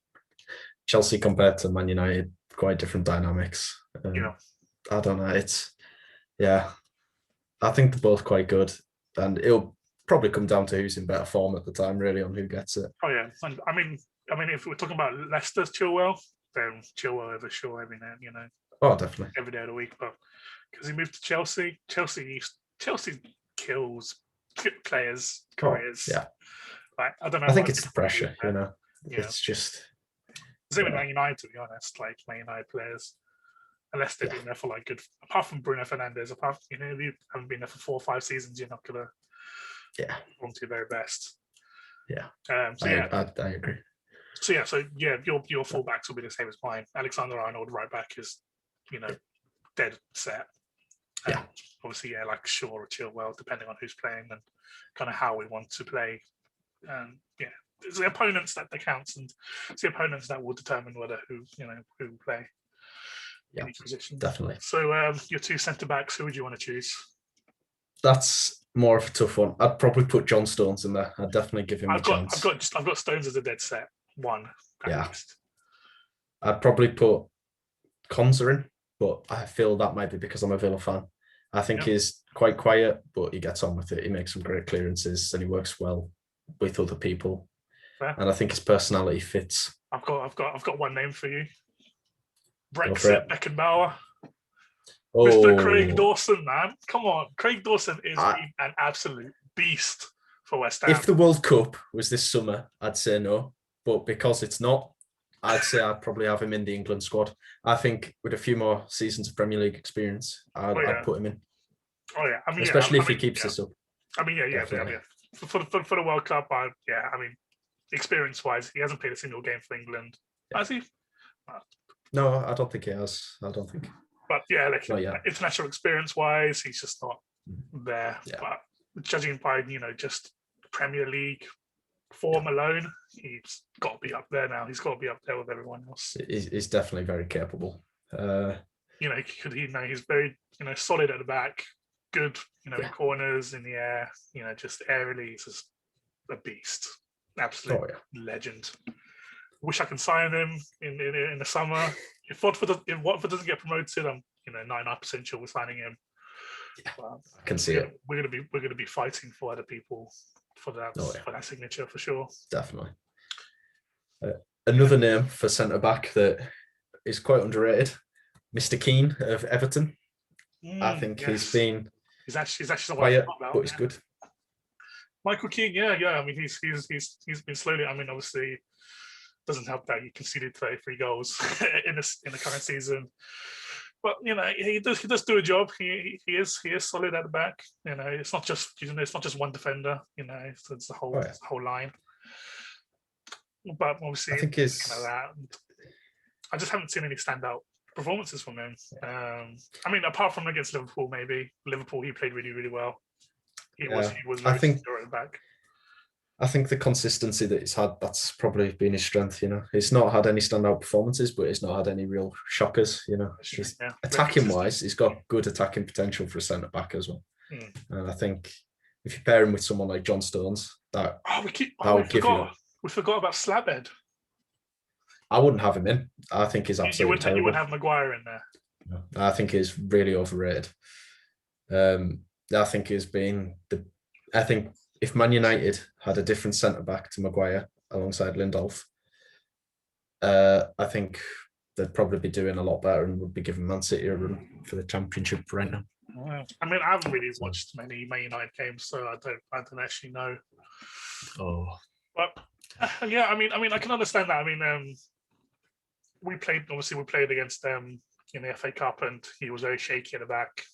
S2: Chelsea compared to Man United, quite different dynamics. I don't know. I think they're both quite good, and it'll probably come down to who's in better form at the time, really, on who gets it.
S1: Oh yeah, and I mean, if we're talking about Leicester's Chilwell, then Chilwell over Shaw every now,
S2: Oh, definitely.
S1: Every day of the week, but because he moved to Chelsea kills players' careers.
S2: Yeah.
S1: Like, I don't know.
S2: I think it's the pressure, It's just.
S1: Same with Man United, to be honest. Like Man United players, unless they've been there for like good, apart from Bruno Fernandes, if you haven't been there for 4 or 5 seasons, you're not gonna perform to your very best.
S2: Yeah. I agree.
S1: So your fullbacks will be the same as mine. Alexander-Arnold, right back, is dead set.
S2: Yeah.
S1: Obviously, like Shaw or Chilwell, depending on who's playing and kind of how we want to play. It's the opponents that counts, and it's the opponents that will determine whether who play in each position.
S2: Definitely.
S1: So your 2 centre backs, who would you want to choose?
S2: That's more of a tough one. I'd probably put John Stones in there. I'd definitely give him a chance.
S1: I've got Stones as a dead set one. At least.
S2: I'd probably put Konza in, but I feel that might be because I'm a Villa fan. I think he's quite quiet, but he gets on with it. He makes some great clearances and he works well with other people.
S1: Fair.
S2: And I think his personality fits.
S1: I've got one name for you. Brexit Beckenbauer. Mr. Craig Dawson, man. Come on. Craig Dawson is an absolute beast for West Ham.
S2: If the World Cup was this summer, I'd say no. But because it's not, I'd say I'd probably have him in the England squad. I think with a few more seasons of Premier League experience, I'd put him in.
S1: Oh, yeah. I mean,
S2: especially if he keeps this up.
S1: I mean, yeah. For the World Cup, experience-wise, he hasn't played a single game for England. Has he?
S2: No, I don't think he has. I don't think.
S1: But international experience-wise, he's just not there. Yeah. But judging by just Premier League form alone, he's got to be up there now. He's got to be up there with everyone else.
S2: He's definitely very capable.
S1: He's very solid at the back, good in corners, in the air. Just aerially, he's just a beast. absolute legend. Wish I can sign him in the summer. If Watford doesn't get promoted, I'm 99% sure we're signing him.
S2: Yeah, I can see it.
S1: We're gonna be fighting for other people for that signature for sure.
S2: Definitely. Another name for centre back that is quite underrated, Mr. Keane of Everton. I think he's actually quiet, but he's good.
S1: Michael Keane, yeah. I mean, he's been slowly. I mean, obviously, doesn't help that he conceded 33 goals in the current season, but he does do a job. He is solid at the back. It's not just one defender. It's the whole line. But obviously,
S2: I think
S1: I just haven't seen any standout performances from him. I mean, apart from against Liverpool, maybe Liverpool, he played really, really well. He was very secure at the back.
S2: I think the consistency that he's had, that's probably been his strength. He's not had any standout performances, but he's not had any real shockers. Attacking wise, he's got good attacking potential for a centre back as well. And I think if you pair him with someone like John Stones,
S1: we forgot about Slabhead.
S2: I wouldn't have him in. I think he's absolutely terrible.
S1: You wouldn't have Maguire in there.
S2: No, I think he's really overrated. I think I think if Man United had a different centre back to Maguire alongside Lindelof, I think they'd probably be doing a lot better and would be giving Man City a run for the Championship right now.
S1: I mean, I haven't really watched many Man United games, so I don't actually know.
S2: Oh,
S1: but yeah, I mean, I can understand that. I mean, we played against them in the FA Cup, and he was very shaky at the back.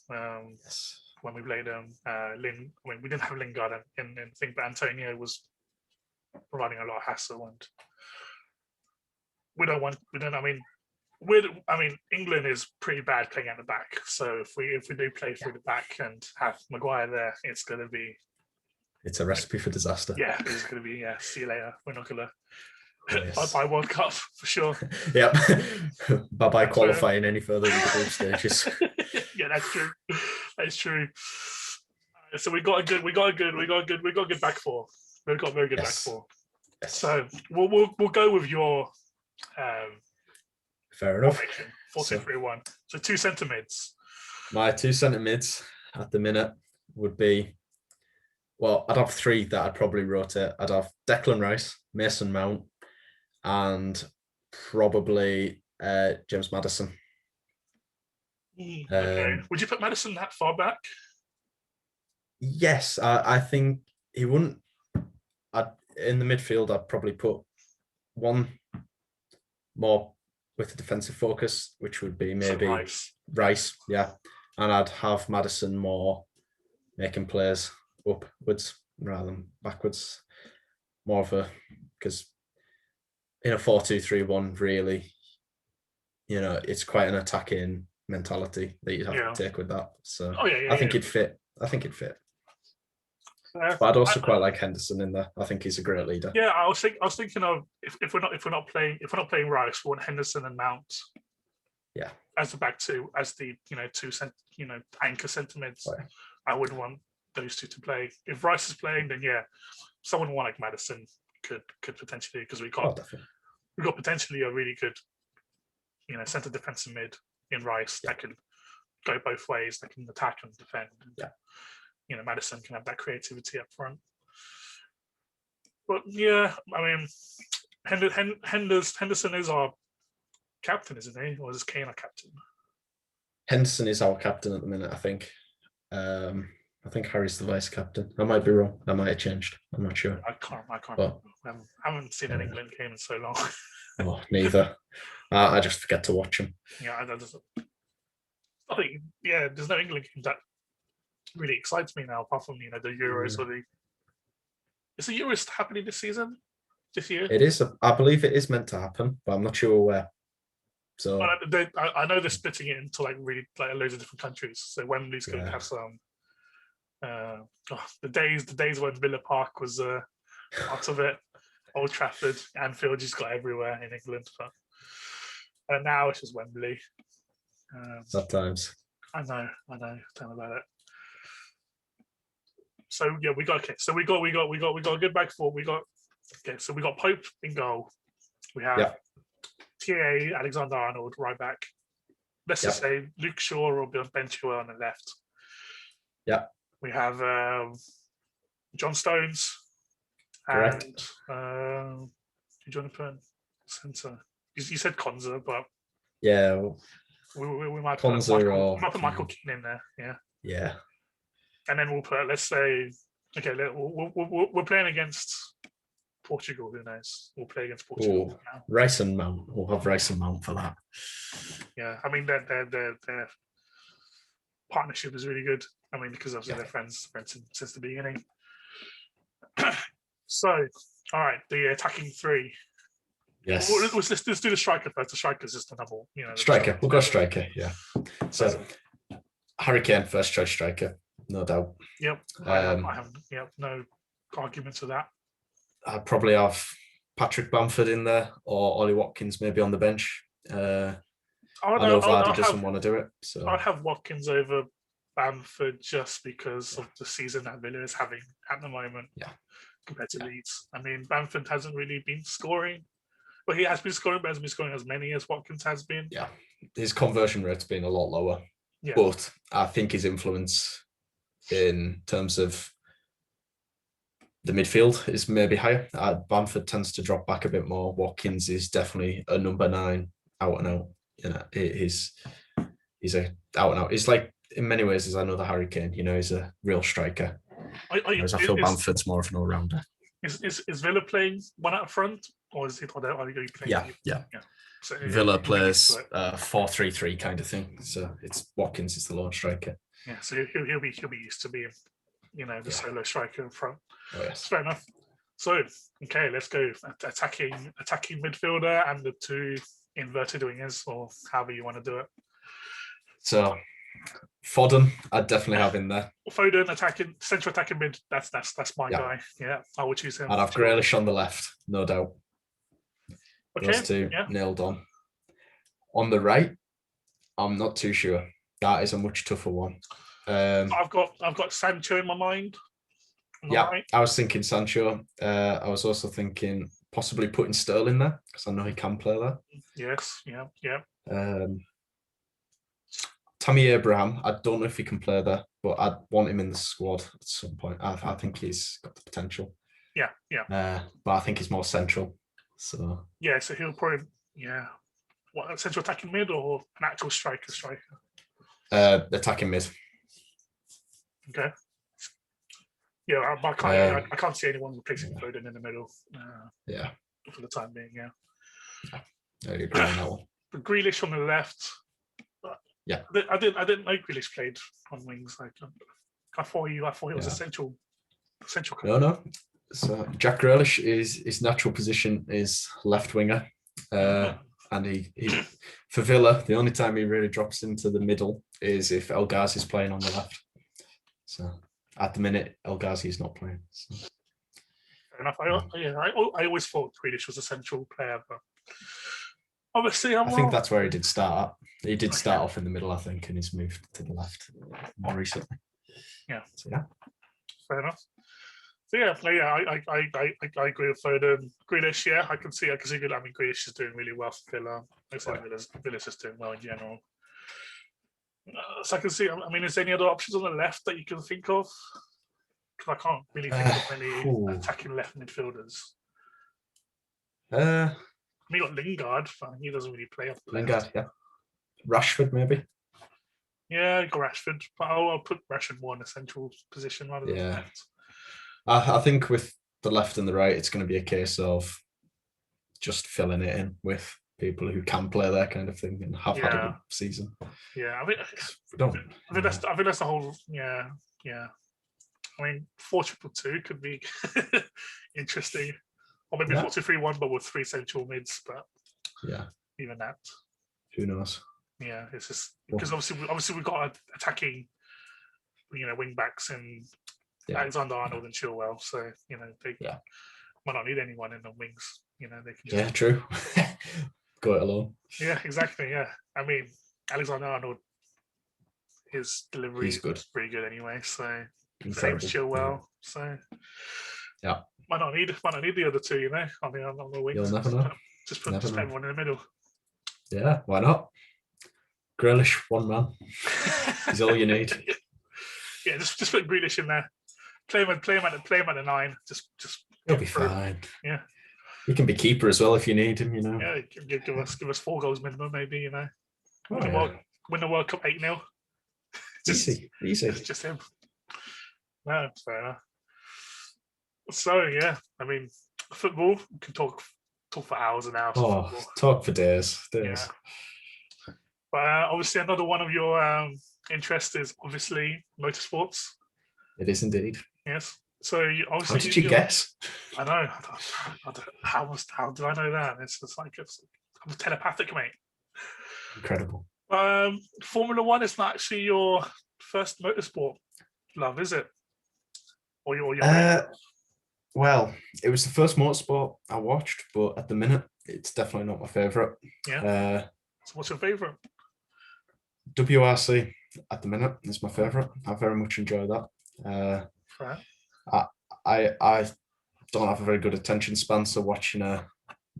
S1: When we played him, we didn't have Lingard in thing, but Antonio was providing a lot of hassle, and England is pretty bad playing at the back. So if we do play through the back and have Maguire there, it's
S2: a recipe for disaster.
S1: Yeah, it's going to be see you later. We're not going to bye World Cup for sure.
S2: Yep. Bye qualifying any further in the group stages.
S1: Yeah, that's true. That's true. So we got a good back four. We've got very good back four. Yes. So we'll go with your
S2: fair enough.
S1: 4-2-3-1. So two centre mids.
S2: My two centre mids at the minute would be, well, I'd have three that I'd probably rotate. I'd have Declan Rice, Mason Mount, and probably James Maddison.
S1: Okay. Would you put Maddison that far back?
S2: Yes, I think he wouldn't. In the midfield, I'd probably put one more with a defensive focus, which would be maybe Rice, yeah. And I'd have Maddison more making plays upwards rather than backwards. More of because in a 4-2-3-1, really, it's quite an attacking mentality that you'd have to take with that. So I think it'd fit. But I'd also quite like Henderson in there. I think he's a great leader.
S1: Yeah, I was thinking of if we're not playing Rice, we want Henderson and Mount.
S2: Yeah.
S1: As the back two, as the two anchor centre mids. Right. I wouldn't want those two to play. If Rice is playing, then someone like Maddison could potentially, because we got potentially a really good centre defensive mid in Rice that could go both ways. That can attack and defend.
S2: Yeah.
S1: Maddison can have that creativity up front. But yeah, I mean, Henderson is our captain, isn't he? Or is Kane our captain?
S2: Henderson is our captain at the minute, I think. I think Harry's the vice captain. I might be wrong. That might have changed. I'm not sure.
S1: I can't. But, I haven't seen an England game in so long.
S2: Oh, neither. I just forget to watch them.
S1: Yeah, I think there's no England game that really excites me now, apart from the Euros or the. Is the Euros happening this season? This year?
S2: It is. I believe it is meant to happen, but I'm not sure where. So
S1: I know they're splitting it into loads of different countries. So Wembley's going to have some. The days when Villa Park was part of it, Old Trafford, Anfield just got everywhere in England, but now it's just Wembley.
S2: Sometimes.
S1: I know. Tell me about it. So yeah, we got a good back four. We got Okay, so we got Pope in goal. We have TA, Alexander-Arnold, right back. Let's just say Luke Shaw or Ben Chilwell on the left.
S2: Yeah.
S1: We have John Stones.
S2: Correct.
S1: And Jonathan Centre. You said Konza, but
S2: yeah,
S1: we might
S2: Konza
S1: put Michael Keane in there. Yeah.
S2: Yeah.
S1: And then we'll put, let's say, okay, we're playing against Portugal. Who knows? We'll play against Portugal now.
S2: Rice and Mount. We'll have Rice and Mount for that.
S1: Yeah, I mean their partnership is really good. I mean, because obviously they're friends since the beginning. So, all right, the attacking three.
S2: Yes.
S1: Let's do the striker first. The striker is just the number,
S2: striker. We'll go striker. Yeah. So, Harry Kane, first choice striker, no doubt.
S1: Yep. I have no arguments with that.
S2: I'd probably have Patrick Bamford in there, or Ollie Watkins maybe on the bench. I know Vardy doesn't want to do it, so
S1: I'd have Watkins over Bamford just because of the season that Villa is having at the moment.
S2: Yeah.
S1: Compared to Leeds. I mean, Bamford hasn't really been scoring. Well, he has been scoring, but hasn't been scoring as many as Watkins has been.
S2: Yeah. His conversion rate's been a lot lower.
S1: Yeah.
S2: But I think his influence in terms of the midfield is maybe higher. Bamford tends to drop back a bit more. Watkins is definitely a number 9 out and out. He's a out and out. It's like, in many ways, as another Harry Kane. He's a real striker. Whereas I feel Bamford's more of an all-rounder.
S1: Is Villa playing one out front, or is it? Are you playing?
S2: Yeah.
S1: So
S2: Villa plays 4-3-3 kind of thing. So it's Watkins is the lone striker.
S1: Yeah, so he'll be used to being, the solo striker in front.
S2: Oh yes,
S1: fair enough. So okay, let's go attacking midfielder and the 2 inverted wingers, or however you want to do it.
S2: So Foden, I'd definitely have in there.
S1: Foden central attacking mid. That's my guy. Yeah, I would choose him.
S2: I'd have Grealish on the left, no doubt.
S1: Okay,
S2: those 2 nailed on. On the right, I'm not too sure. That is a much tougher one.
S1: I've got Sancho in my mind.
S2: Right? I was thinking Sancho. I was also thinking possibly putting Sterling there because I know he can play there.
S1: Yes, yeah.
S2: Tammy Abraham, I don't know if he can play there, but I'd want him in the squad at some point. I think he's got the potential.
S1: Yeah.
S2: But I think he's more central. So
S1: so he'll probably what, central attacking mid or an actual striker?
S2: Attacking mid.
S1: Okay. Yeah, I can't see anyone replacing Foden in the middle. For the time being,
S2: I agree on that one.
S1: But Grealish on the left.
S2: Yeah,
S1: I didn't know Grealish played on wings. Like, I thought he was a central.
S2: No. So Jack Grealish his natural position is left winger, and he for Villa the only time he really drops into the middle is if El Ghazi is playing on the left. So at the minute El Ghazi is not playing. So.
S1: Fair enough. I always thought Grealish was a central player, but obviously
S2: I think that's where he did start. He did start off in the middle, I think, and he's moved to the left more recently.
S1: Yeah.
S2: So yeah.
S1: Fair enough. So I agree with Foden. Grealish, I can see good. I mean, Grealish is doing really well for Villa. I said Villa's just doing well in general. So I can see. I mean, is there any other options on the left that you can think of? Because I can't really think of any attacking left midfielders. We got Lingard, but he doesn't really play off the
S2: Lingard, yeah. Rashford, maybe.
S1: Yeah, you got Rashford, but I'll put Rashford more in a central position rather than left.
S2: I think with the left and the right, it's going to be a case of just filling it in with people who can play that kind of thing and have had a good season.
S1: Yeah, I think that's the whole. Yeah. I mean, 4-2-2 could be interesting. Or maybe 4-2-3-1, but with 3 central mids. But even that,
S2: who knows?
S1: Yeah, it's just because obviously we've got attacking, wing backs and Alexander-Arnold and Chilwell. So they might not need anyone in the wings. They can just
S2: true. Go it alone.
S1: Yeah, exactly. Yeah, I mean Alexander-Arnold, his delivery is pretty good anyway. So same as Chilwell. So Might not need the other two, you know. I mean, I'm on the wings.
S2: You'll never know.
S1: Just put
S2: Never know.
S1: everyone in the middle.
S2: Yeah, why not? Grealish, one man. He's all you need.
S1: Yeah, just put Grealish in there. Play him at the 9. Just
S2: He'll be fine.
S1: Yeah.
S2: He can be keeper as well if you need him, you know.
S1: Yeah, give us 4 goals minimum, maybe, you know. Win the World Cup 8-0.
S2: Easy.
S1: Just him. No, fair enough. So yeah, I mean, football, we can talk for hours and hours.
S2: Oh, talk for days.
S1: Yeah. But obviously, another one of your interests is obviously motorsports. It
S2: is indeed.
S1: Yes. So obviously,
S2: how did you guess?
S1: I know. How did I know that? It's I'm telepathic, mate.
S2: Incredible.
S1: Formula One is not actually your first motorsport love, is it? Or your
S2: well, it was the first motorsport I watched, but at the minute, it's definitely not my favourite.
S1: Yeah. So what's your favourite?
S2: WRC at the minute is my favourite. I very much enjoy that. I don't have a very good attention span, so watching a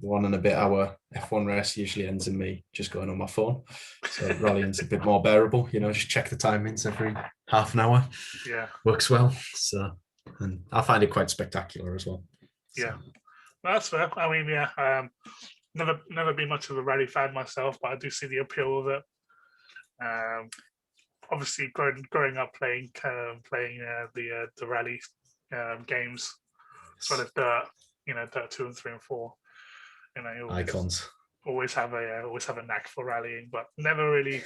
S2: 1 and a bit hour F1 race usually ends in me just going on my phone. So rallying's a bit more bearable, you know, just check the timings every half an hour.
S1: Yeah.
S2: Works well. So, and I find it quite spectacular as well. So.
S1: Yeah. That's fair. I mean, yeah, never been much of a rally fan myself, but I do see the appeal of it. Obviously, growing up playing the rally games, sort of Dirt, Dirt 2 and 3 and 4.
S2: Icons.
S1: Always have a knack for rallying, but never been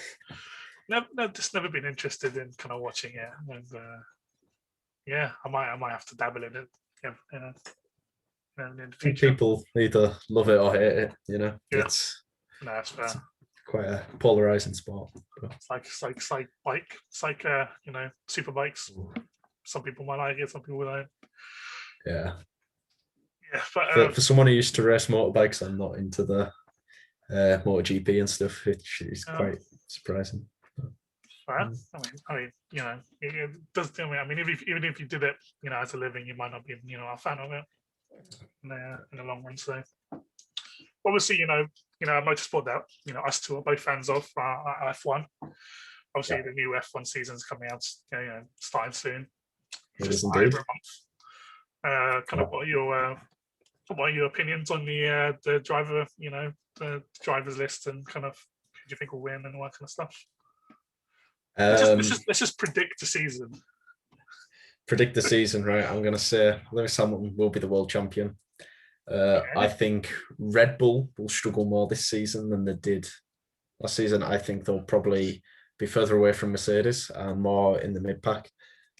S1: interested in kind of watching it. And yeah, I might have to dabble in it. In the future.
S2: People either love it or hate it. You know,
S1: yeah.
S2: It's
S1: fair.
S2: Quite a polarizing sport.
S1: It's like bike. It's like super bikes. Some people might like it, some people don't.
S2: Yeah.
S1: Yeah, but
S2: for someone who used to race motorbikes, I'm not into the MotoGP and stuff, which is quite surprising.
S1: Right. I mean, it does. I mean, even if you did it, as a living, you might not be, a fan of it in the long run. So, obviously, motorsport that us two are both fans of F1. Obviously, the new F1 season's coming out, starting soon.
S2: It is indeed.
S1: What are your opinions on the driver, the drivers list, and kind of who do you think will win and all that kind of stuff? Let's just predict the season.
S2: Predict the season, right? I'm going to say Lewis Hamilton will be the world champion. I think Red Bull will struggle more this season than they did last season. I think they'll probably be further away from Mercedes and more in the mid-pack.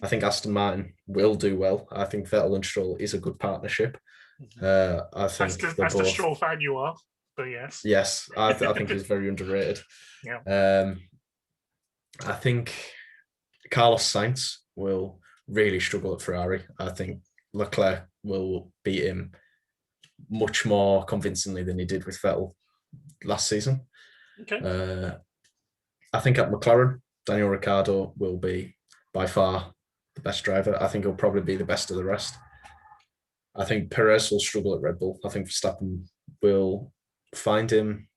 S2: I think Aston Martin will do well. I think Vettel and Stroll is a good partnership. I think
S1: that's the Stroll fan you are, but yes.
S2: Yes, I think he's very underrated.
S1: Yeah.
S2: I think Carlos Sainz will really struggle at Ferrari. I think Leclerc will beat him much more convincingly than he did with Vettel last season.
S1: Okay.
S2: I think at McLaren, Daniel Ricciardo will be by far the best driver. I think he'll probably be the best of the rest. I think Perez will struggle at Red Bull. I think Verstappen will find him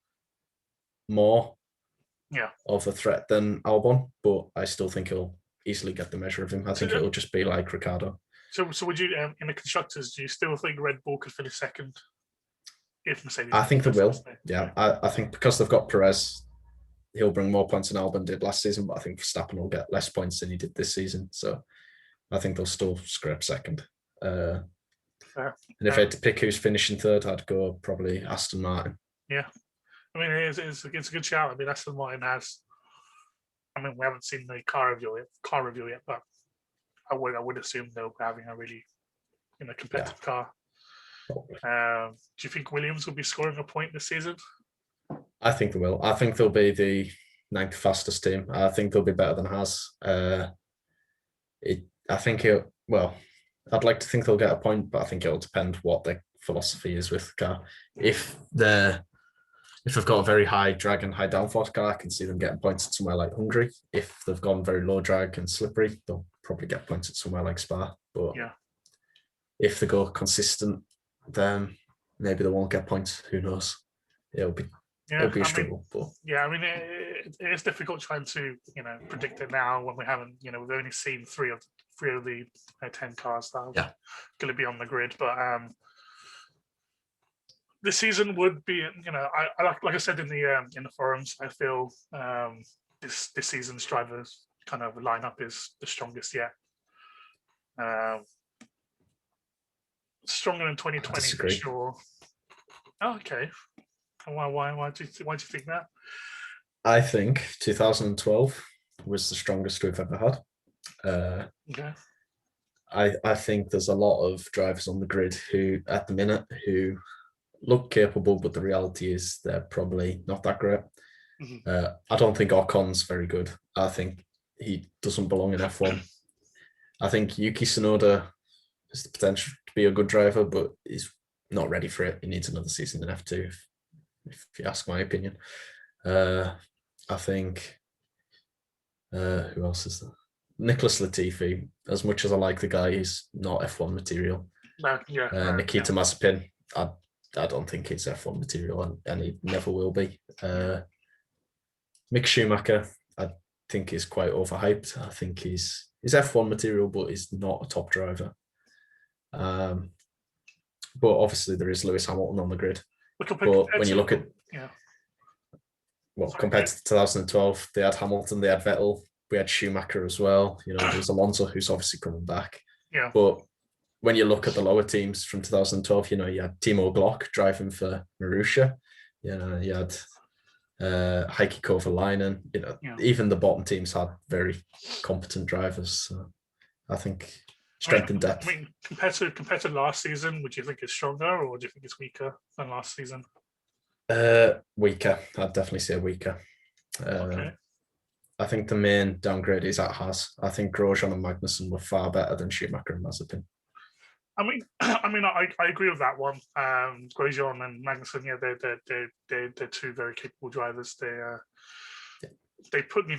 S2: more of a threat than Albon, but I still think he'll easily get the measure of him. I think it'll just be like Ricciardo.
S1: So would you, in the constructors, do you still think Red Bull could finish second if Mercedes?
S2: I think they will. Yeah, I think because they've got Perez, he'll bring more points than Albon did last season, but I think Verstappen will get less points than he did this season. So I think they'll still scrape second. And if I had to pick who's finishing third, I'd go probably Aston Martin.
S1: Yeah. I mean, it's a good shout. I mean, Aston Martin has. I mean, we haven't seen the car review yet, but I would assume they'll be having a really, competitive car. Do you think Williams will be scoring a point this season?
S2: I think they will. I think they'll be the 9th fastest team. I think they'll be better than Haas. I'd like to think they'll get a point, but I think it'll depend what their philosophy is with the car. If they've got a very high drag and high downforce car, I can see them getting points at somewhere like Hungary. If they've gone very low drag and slippery, they'll probably get points at somewhere like Spa. But if they go consistent, then maybe they won't get points. Who knows? It'll be a struggle. But
S1: yeah, I mean, it is difficult trying to predict it now when we haven't. We've only seen three of the 10 cars that are going to be on the grid. But this season would be, I like I said in the forums, I feel this season's drivers kind of lineup is the strongest yet. Stronger than 2020 for sure. Oh, okay. Why do you think that?
S2: I think 2012 was the strongest we've ever had.
S1: Okay.
S2: I think there's a lot of drivers on the grid who, at the minute, who look capable, but the reality is they're probably not that great. Mm-hmm. I don't think Ocon's very good. I think he doesn't belong in F1. I think Yuki Tsunoda has the potential to be a good driver, but he's not ready for it. He needs another season in F2, if you ask my opinion. I think, who else is there? Nicholas Latifi. As much as I like the guy, he's not F1 material. Nikita Mazepin, I don't think he's F1 material, and he never will be. Mick Schumacher, I think he's quite overhyped. I think he's F1 material, but he's not a top driver. But obviously there is Lewis Hamilton on the grid. But when you look at compared to 2012, they had Hamilton, they had Vettel, we had Schumacher as well. There's Alonso, who's obviously coming back.
S1: Yeah.
S2: But when you look at the lower teams from 2012, you had Timo Glock driving for Marussia. You had Heikki Kovalainen. Even the bottom teams had very competent drivers. So I think strength and depth.
S1: I mean, compared to last season, would you think it's stronger, or do you think it's weaker than last season?
S2: Weaker. I'd definitely say weaker.
S1: Okay.
S2: I think the main downgrade is at Haas. I think Grosjean and Magnussen were far better than Schumacher and Mazepin.
S1: I agree with that one. Grosjean and Magnussen, they're two very capable drivers. They put they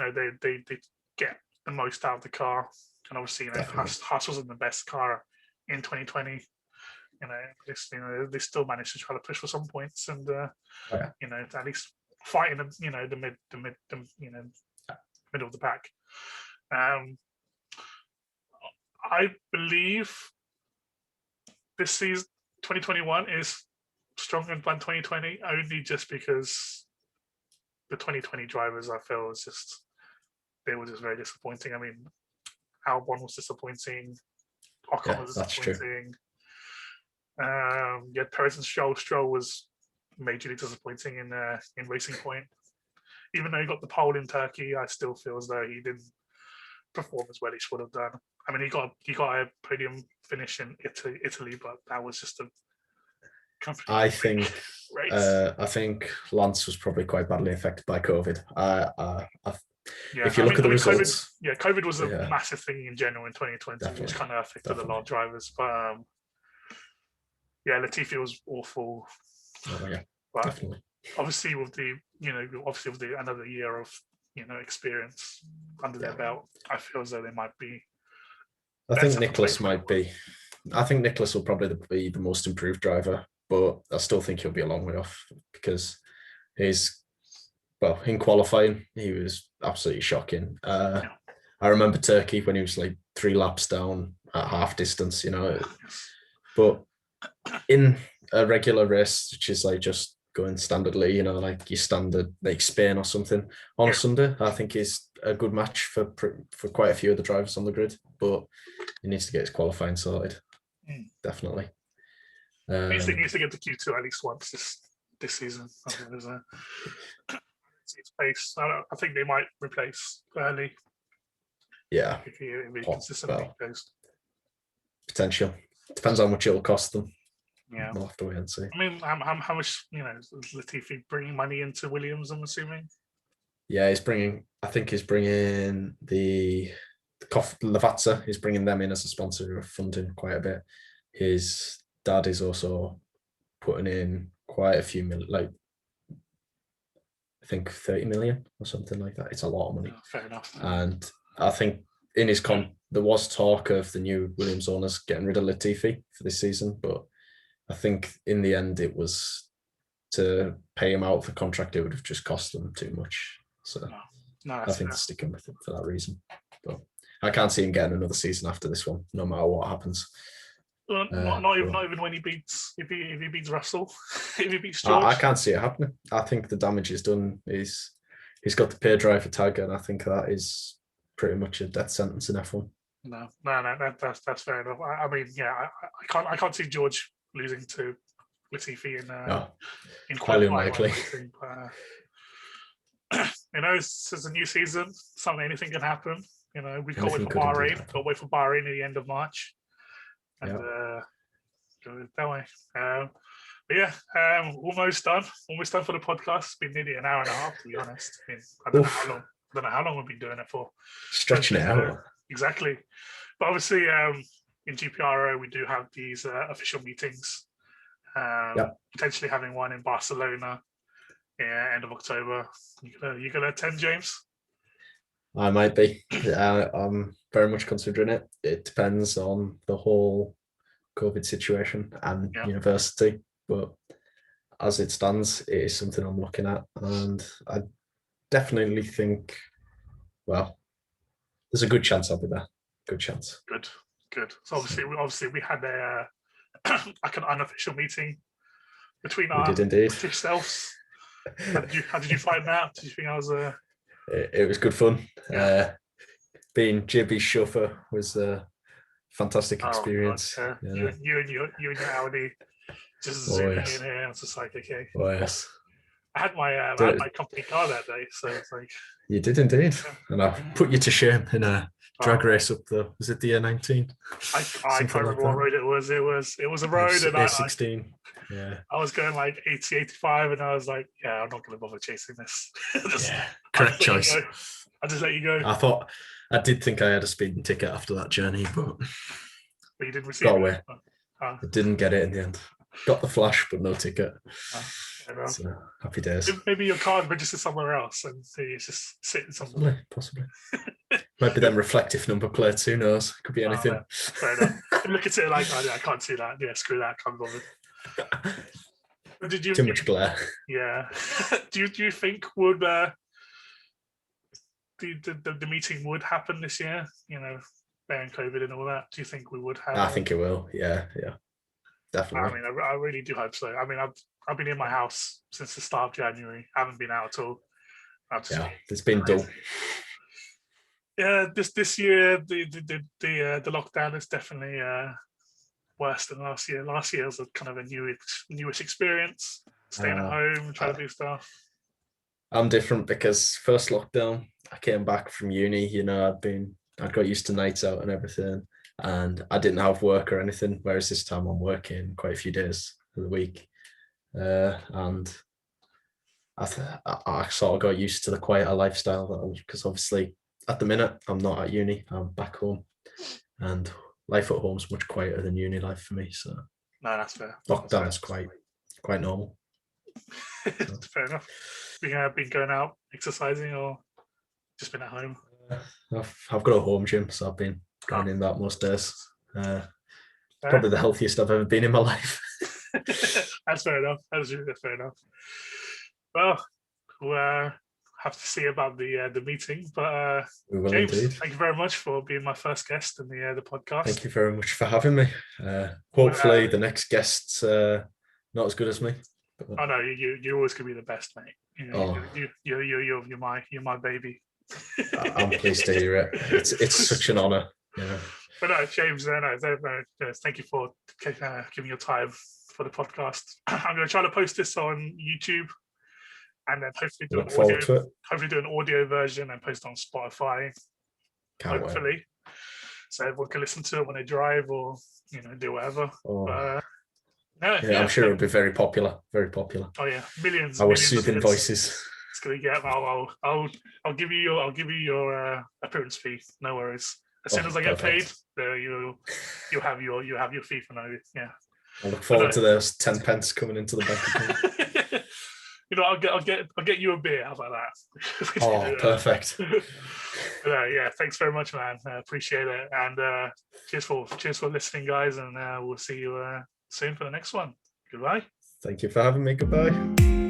S1: get the most out of the car, and obviously Haas wasn't the best car in 2020. They still managed to try to push for some points, and at least fighting the middle of the pack. I believe this season 2021 is stronger than 2020 only just because the 2020 drivers, I feel, they were just very disappointing. I mean, Albon was disappointing, Ocon was disappointing. Perez and Stroll was majorly disappointing in Racing Point. Even though he got the pole in Turkey, I still feel as though he didn't perform as well as he should have done. I mean, he got a podium finish in Italy, but that was just a company.
S2: I think Lance was probably quite badly affected by COVID. If you look at the results,
S1: COVID was a massive thing in general in 2020, definitely, which kind of affected a lot of drivers. But Latifi was awful.
S2: Oh yeah,
S1: but
S2: definitely.
S1: Obviously, with another year of experience under their belt, I feel as though they might be.
S2: I think Nicholas might be. I think Nicholas will probably be the most improved driver, but I still think he'll be a long way off because in qualifying, he was absolutely shocking. I remember Turkey when he was like 3 laps down at half distance, but in a regular race, which is like just going standardly, like your standard, like Spain or something on a Sunday, I think is a good match for quite a few of the drivers on the grid, but he needs to get his qualifying sorted. Definitely.
S1: He needs to get to Q2 at least once this season. Its pace. I think they might replace early.
S2: Yeah.
S1: If he consistently goes.
S2: Potential. Depends how much it'll cost them.
S1: Yeah.
S2: We'll have to wait and see.
S1: I mean, how much is Latifi bringing money into Williams, I'm assuming?
S2: Yeah, I think he's bringing the Lavazza, he's bringing them in as a sponsor of funding quite a bit. His dad is also putting in quite a few million, like I think 30 million or something like that. It's a lot of money.
S1: Fair enough.
S2: And I think in his there was talk of the new Williams owners getting rid of Latifi for this season, but I think in the end it was to pay him out of the contract. It would have just cost them too much. So
S1: No,
S2: I think they're sticking with him for that reason. But I can't see him getting another season after this one, no matter what happens.
S1: Well, not even when he beats if he beats Russell, if he beats George.
S2: I can't see it happening. I think the damage is done. He's got the pay driver tag, and I think that is pretty much a death sentence in F1.
S1: No, that's fair enough. I mean, yeah, I can't see George losing to Latifi in
S2: highly unlikely.
S1: It's a new season. Anything can happen. We've got to wait for Bahrain. Got to wait for Bahrain at the end of March, and go that way. But yeah, almost done. Almost done for the podcast. It's been nearly an hour and a half, to be honest. I don't know how long we've been doing it for.
S2: Stretching it out.
S1: Exactly. But obviously, in GPRO, we do have these official meetings. Potentially having one in Barcelona, end of October. You gonna attend, James?
S2: I might be. I'm very much considering it. It depends on the whole COVID situation and university, but as it stands, it is something I'm looking at, and I definitely think, well, there's a good chance I'll be there. Good chance.
S1: Good. So obviously we had a like an unofficial meeting between our British selves. How did you find that? Did you think I was
S2: It was good fun. Being JB's chauffeur was a fantastic experience.
S1: God, you and your Audi just zooming in here. It's just like, okay.
S2: Oh yes.
S1: I had my company car that day, so it's like
S2: you did indeed, and I put you to shame in a drag race up the was it the A19?
S1: I can't remember what road it was. It was a road, and
S2: A16.
S1: I was going like 80, 85, and I was like, yeah, I'm not going to bother chasing this.
S2: Correct choice.
S1: I just let you go.
S2: I did think I had a speeding ticket after that journey, but
S1: you didn't receive
S2: got away. I didn't get it in the end. Got the flash, but no ticket. So, happy days.
S1: Maybe your car registered somewhere else, and it's just sitting somewhere.
S2: Possibly. Maybe them reflective number plates. Who knows? Could be anything.
S1: Fair enough. Look at it like, I can't see that. Yeah, screw that. Can't bother.
S2: Too much glare.
S1: Yeah. Do you think would the meeting would happen this year? Bearing COVID and all that. Do you think we would have?
S2: I think it will. Yeah. Definitely.
S1: I mean, I really do hope so. I mean, I've been in my house since the start of January. I haven't been out at all.
S2: It's been dull.
S1: Yeah, this year the lockdown is definitely worse than last year. Last year was a kind of a newish experience, staying at home, trying to do stuff.
S2: I'm different because first lockdown, I came back from uni. I got used to nights out and everything, and I didn't have work or anything. Whereas this time I'm working quite a few days of the week, and I sort of got used to the quieter lifestyle because obviously at the minute I'm not at uni. I'm back home, and life at home is much quieter than uni life for me. So
S1: no, that's fair.
S2: Lockdown is quite normal.
S1: Fair enough. Been going out exercising or just been at home?
S2: I've got a home gym, so I've been going in that most days. Probably the healthiest I've ever been in my life.
S1: That's fair enough. That's fair enough. Well, we'll have to see about the meeting. But James,
S2: indeed.
S1: Thank you very much for being my first guest in the podcast.
S2: Thank you very much for having me. Hopefully, the next guest's not as good as me.
S1: Oh no, you always could be the best, mate. You're my baby.
S2: I'm pleased to hear it. It's such an honour. Yeah.
S1: But no, James, thank you for giving your time for the podcast. I'm going to try to post this on YouTube, and then hopefully do an audio version and post on Spotify. Hopefully, wait. So everyone can listen to it when they drive or do whatever.
S2: I'm sure it'll be very popular. Very popular.
S1: Oh yeah, millions.
S2: Our soothing voices.
S1: It's gonna get. I'll give you your appearance fee. No worries. As soon as I get paid, you'll have your fee for now. Yeah.
S2: I look forward to those 10 pence coming into the bank account.
S1: I'll get you a beer. How about that?
S2: Oh, perfect.
S1: But, yeah, thanks very much, man. I appreciate it, and cheers for listening, guys, and we'll see you soon for the next one. Goodbye.
S2: Thank you for having me. Goodbye.